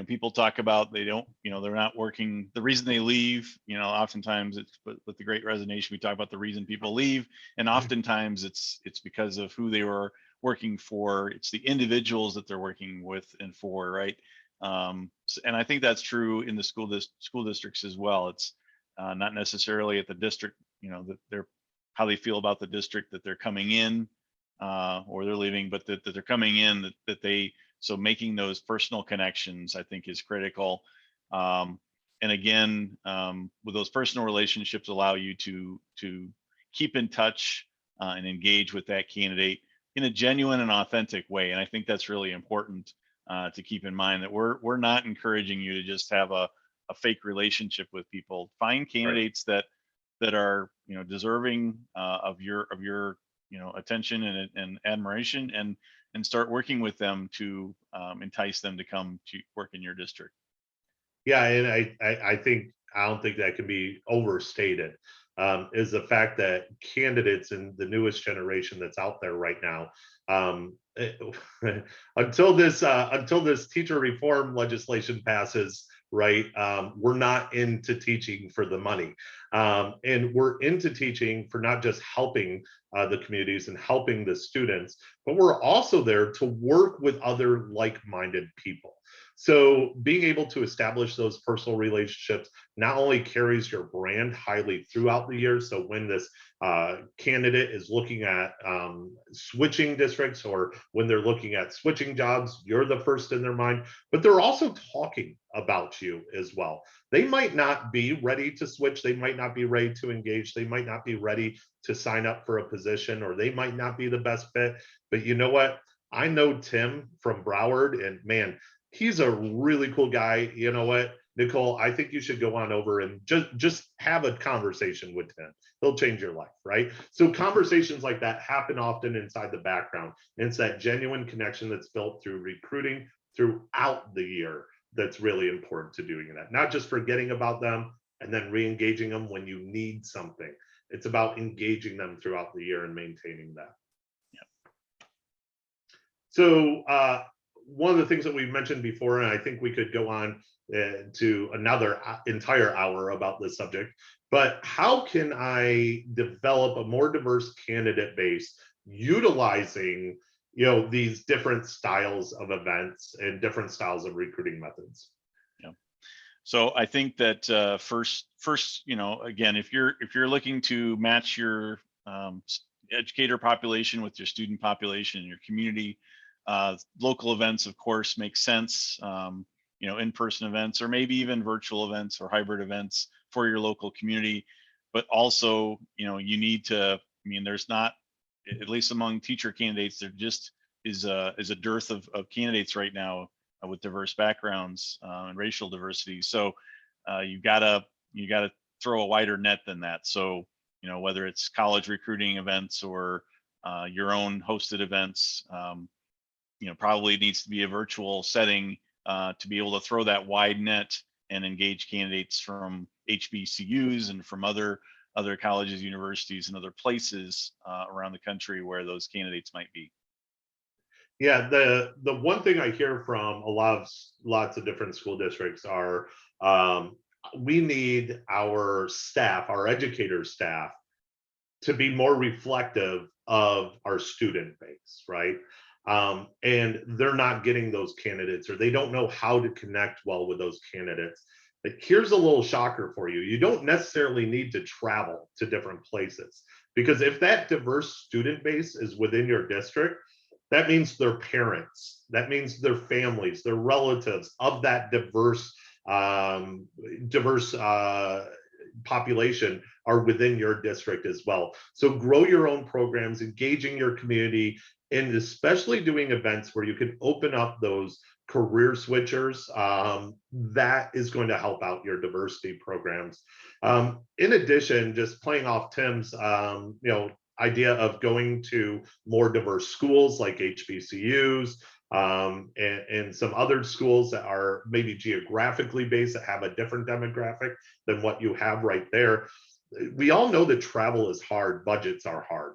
people talk about they're not working. The reason they leave, oftentimes it's with the Great Resignation, we talk about the reason people leave, and oftentimes it's because of who they were working for. It's the individuals that they're working with and for, right? And I think that's true in the school districts as well. It's not necessarily at the district, that they're how they feel about the district that they're coming in or they're leaving, but that they're coming in, so making those personal connections, I think, is critical. And again, with those personal relationships, allow you to keep in touch and engage with that candidate in a genuine and authentic way. And I think that's really important to keep in mind, that we're not encouraging you to just have a fake relationship with people. Find Right. candidates that are, deserving of your attention and admiration, and start working with them to entice them to come to work in your district. Yeah, and I think I don't think that can be overstated. Is the fact that candidates in the newest generation that's out there right now, until this teacher reform legislation passes, right? We're not into teaching for the money, and we're into teaching for not just helping the communities and helping the students, but we're also there to work with other like-minded people. So being able to establish those personal relationships not only carries your brand highly throughout the year. So when this candidate is looking at switching districts, or when they're looking at switching jobs, you're the first in their mind, but they're also talking about you as well. They might not be ready to switch. They might not be ready to engage. They might not be ready to sign up for a position, or they might not be the best fit. But you know what? I know Tim from Broward, and man, he's a really cool guy. You know what, Nicole, I think you should go on over and just have a conversation with him. He'll change your life, right? So conversations like that happen often inside the background. And it's that genuine connection that's built through recruiting throughout the year that's really important to doing that. Not just forgetting about them and then re-engaging them when you need something. It's about engaging them throughout the year and maintaining that. So one of the things that we've mentioned before, and I think we could go on to another entire hour about this subject, but how can I develop a more diverse candidate base utilizing these different styles of events and different styles of recruiting methods? Yeah. So I think that first, again, if you're looking to match your educator population with your student population in your community, local events, of course, make sense. In-person events, or maybe even virtual events or hybrid events for your local community. But also, you need to. I mean, there's not, at least among teacher candidates, there just is a dearth of candidates right now with diverse backgrounds and racial diversity. So you gotta throw a wider net than that. So whether it's college recruiting events or your own hosted events, probably needs to be a virtual setting to be able to throw that wide net and engage candidates from HBCUs and from other colleges, universities, and other places around the country where those candidates might be. Yeah, the one thing I hear from lots of different school districts are we need our staff, our educator staff, to be more reflective of our student base, right? And they're not getting those candidates, or they don't know how to connect well with those candidates. But here's a little shocker for you. You don't necessarily need to travel to different places, because if that diverse student base is within your district, that means their parents, that means their families, their relatives of that diverse population are within your district as well. So grow your own programs, engaging your community, and especially doing events where you can open up those career switchers. That is going to help out your diversity programs. In addition, just playing off Tim's idea of going to more diverse schools like HBCUs, and some other schools that are maybe geographically based, that have a different demographic than what you have right there. We all know that travel is hard, budgets are hard.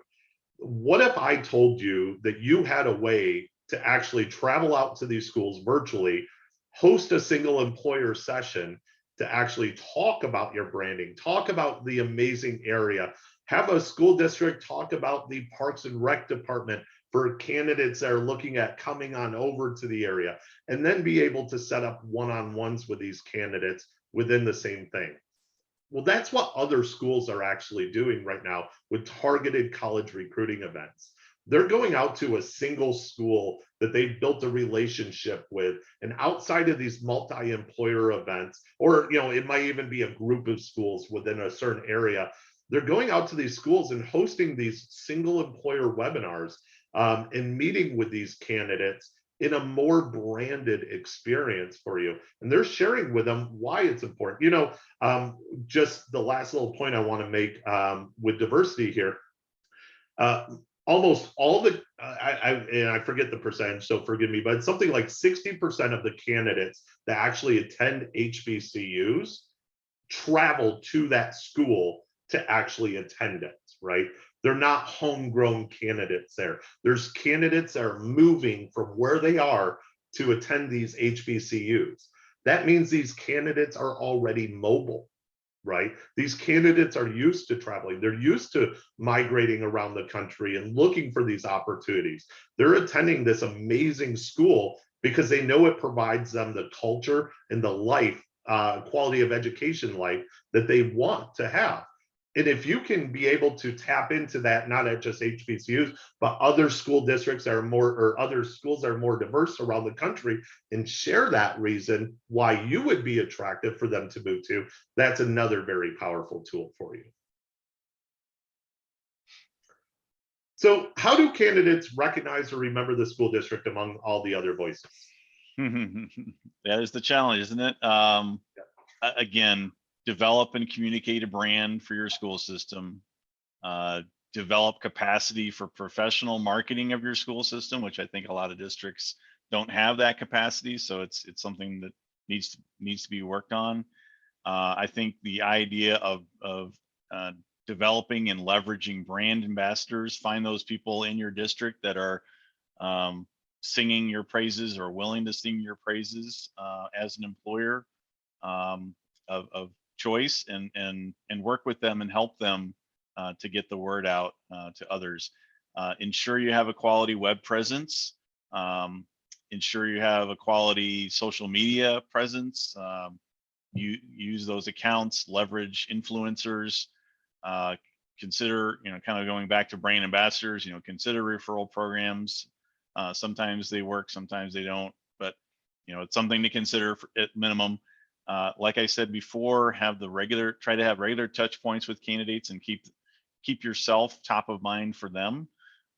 What if I told you that you had a way to actually travel out to these schools virtually, host a single employer session to actually talk about your branding, talk about the amazing area, have a school district talk about the Parks and Rec department for candidates that are looking at coming on over to the area, and then be able to set up one-on-ones with these candidates within the same thing? Well, that's what other schools are actually doing right now with targeted college recruiting events. They're going out to a single school that they've built a relationship with, and outside of these multi-employer events, or it might even be a group of schools within a certain area, they're going out to these schools and hosting these single employer webinars and meeting with these candidates in a more branded experience for you. And they're sharing with them why it's important. Just the last little point I want to make with diversity here. Uh, Almost all the and I forget the percentage, so forgive me, but it's something like 60% of the candidates that actually attend HBCUs travel to that school to actually attend it, right? They're not homegrown candidates there. There's candidates that are moving from where they are to attend these HBCUs. That means these candidates are already mobile, right? These candidates are used to traveling. They're used to migrating around the country and looking for these opportunities. They're attending this amazing school because they know it provides them the culture and the life, quality of education life that they want to have. And if you can be able to tap into that, not at just HBCUs, but other school districts that are more, or other schools that are more diverse around the country, and share that reason why you would be attractive for them to move to, that's another very powerful tool for you. So how do candidates recognize or remember the school district among all the other voices? That is the challenge, isn't it? Again, develop and communicate a brand for your school system. Develop capacity for professional marketing of your school system, which I think a lot of districts don't have that capacity. So it's something that needs to be worked on. I think the idea of developing and leveraging brand ambassadors, find those people in your district that are singing your praises or willing to sing your praises as an employer of choice, and work with them and help them to get the word out to others. Ensure you have a quality web presence. Ensure you have a quality social media presence. You use those accounts, leverage influencers. Consider, kind of going back to brand ambassadors, consider referral programs. Sometimes they work, sometimes they don't, but it's something to consider at minimum. Like I said before, try to have regular touch points with candidates and keep yourself top of mind for them.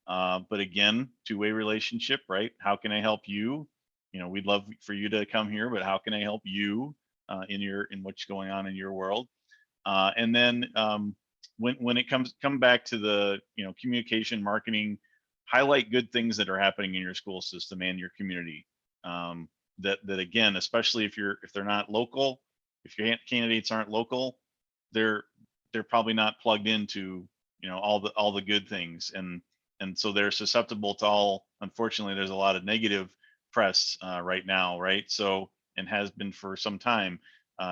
But again, two-way relationship, right? How can I help you? We'd love for you to come here, but how can I help you in what's going on in your world? And then when it come back to the communication, marketing, highlight good things that are happening in your school system and your community. That again, especially if they're not local, if your candidates aren't local, they're probably not plugged into all the good things, and so they're susceptible to all. Unfortunately, there's a lot of negative press right now, right? So, and has been for some time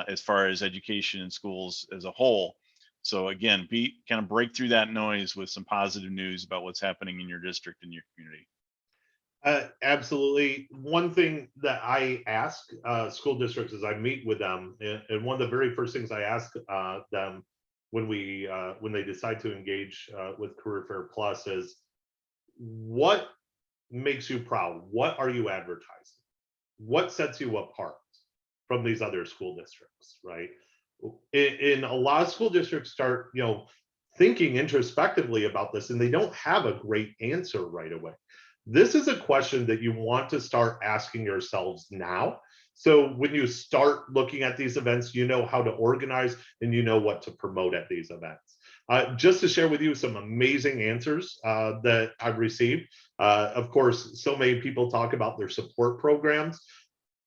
as far as education and schools as a whole. So again, kind of break through that noise with some positive news about what's happening in your district and your community. Absolutely. One thing that I ask school districts as I meet with them, and one of the very first things I ask them when they decide to engage with Career Fair Plus is, what makes you proud? What are you advertising? What sets you apart from these other school districts, right? In a lot of school districts start, thinking introspectively about this, and they don't have a great answer right away. This is a question that you want to start asking yourselves now. So when you start looking at these events, you know how to organize and you know what to promote at these events. Just to share with you some amazing answers that I've received. Of course, so many people talk about their support programs.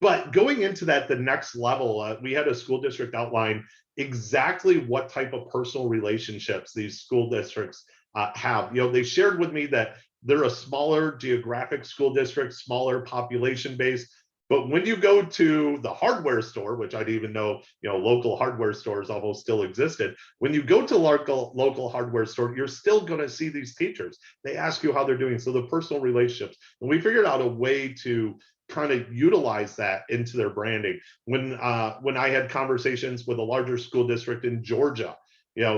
But going into that, the next level, we had a school district outline exactly what type of personal relationships these school districts have. They shared with me that they're a smaller geographic school district, smaller population base. But when you go to the hardware store, which I didn't even know, local hardware stores almost still existed. When you go to local hardware store, you're still going to see these teachers. They ask you how they're doing. So the personal relationships, and we figured out a way to kind of utilize that into their branding. When I had conversations with a larger school district in Georgia,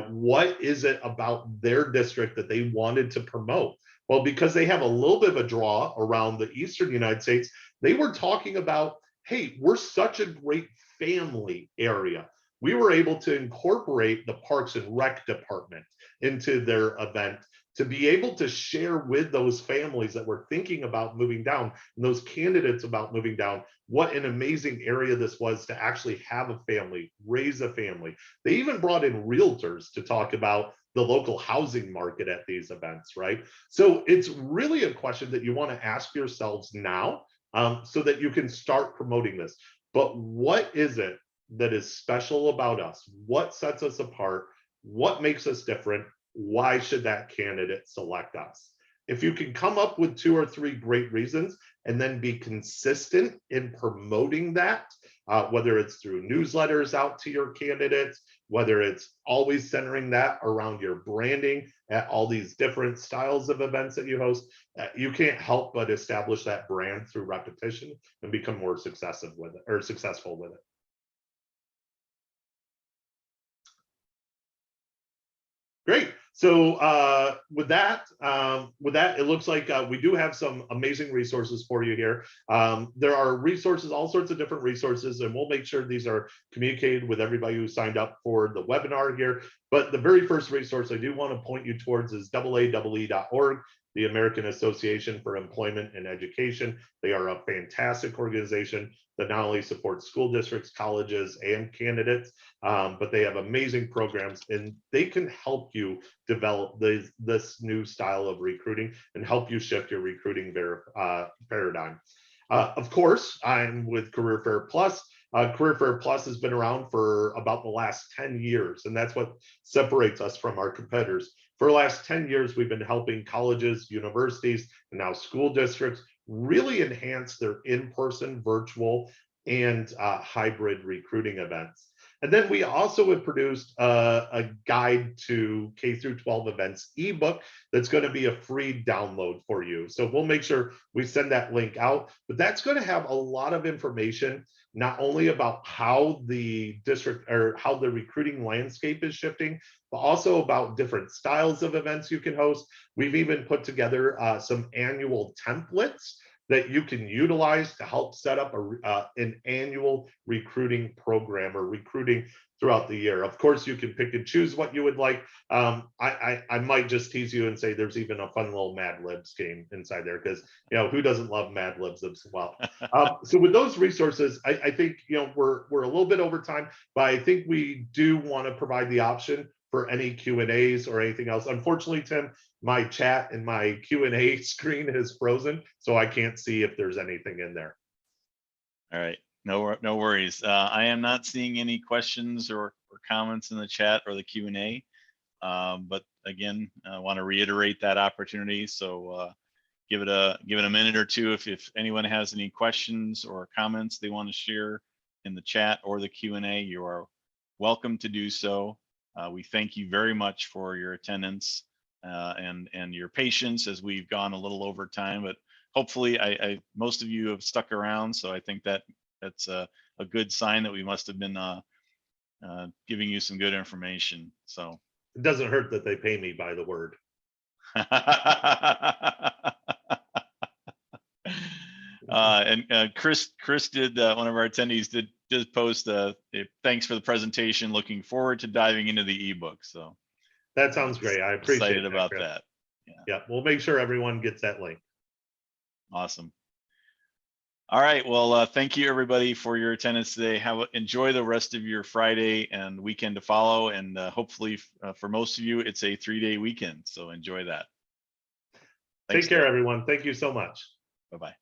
what is it about their district that they wanted to promote? Well, because they have a little bit of a draw around the Eastern United States, they were talking about, hey, we're such a great family area. We were able to incorporate the Parks and Rec department into their event to be able to share with those families that were thinking about moving down and those candidates about moving down what an amazing area this was to actually have a family, raise a family. They even brought in realtors to talk about the local housing market at these events, right? So it's really a question that you want to ask yourselves now, so that you can start promoting this. But what is it that is special about us? What sets us apart? What makes us different? Why should that candidate select us? If you can come up with 2 or 3 great reasons and then be consistent in promoting that, whether it's through newsletters out to your candidates, whether it's always centering that around your branding at all these different styles of events that you host, you can't help but establish that brand through repetition and become more successful with it, or successful with it. Great. So with that, it looks like we do have some amazing resources for you here. There are resources, all sorts of different resources, and we'll make sure these are communicated with everybody who signed up for the webinar here. But the very first resource I do want to point you towards is AAE.org, the American Association for Employment and Education. They are a fantastic organization that not only supports school districts, colleges, and candidates, but they have amazing programs, and they can help you develop this new style of recruiting and help you shift your recruiting paradigm. Of course, I'm with Career Fair Plus. Career Fair Plus has been around for about the last 10 years, and that's what separates us from our competitors. For the last 10 years, we've been helping colleges, universities, and now school districts really enhance their in-person, virtual, and hybrid recruiting events. And then we also have produced a guide to K-12 events ebook that's going to be a free download for you. So we'll make sure we send that link out, but that's going to have a lot of information, not only about how the district or how the recruiting landscape is shifting, but also about different styles of events you can host. We've even put together some annual templates that you can utilize to help set up an annual recruiting program or recruiting throughout the year. Of course, you can pick and choose what you would like. I might just tease you and say there's even a fun little Mad Libs game inside there, because who doesn't love Mad Libs as well? So with those resources, I think we're a little bit over time, but I think we do want to provide the option for any Q&As or anything else. Unfortunately, Tim, my chat and my Q&A screen is frozen, so I can't see if there's anything in there. All right, no worries. I am not seeing any questions or comments in the chat or the Q&A, but again, I want to reiterate that opportunity. So give it a minute or two if anyone has any questions or comments they want to share in the chat or the Q&A. You are welcome to do so. We thank you very much for your attendance and your patience as we've gone a little over time, but hopefully most of you have stuck around. So I think that's a good sign that we must have been giving you some good information. So it doesn't hurt that they pay me by the word. And Chris did, one of our attendees did post thanks for the presentation, looking forward to diving into the ebook. So that sounds great. I appreciate excited about that. Yeah, we'll make sure everyone gets that link. Awesome. All right, well, thank you everybody for your attendance today. Enjoy the rest of your Friday and weekend to follow, and hopefully for most of you it's a 3-day weekend, so enjoy that. Take care, everyone. Thank you so much. Bye-bye.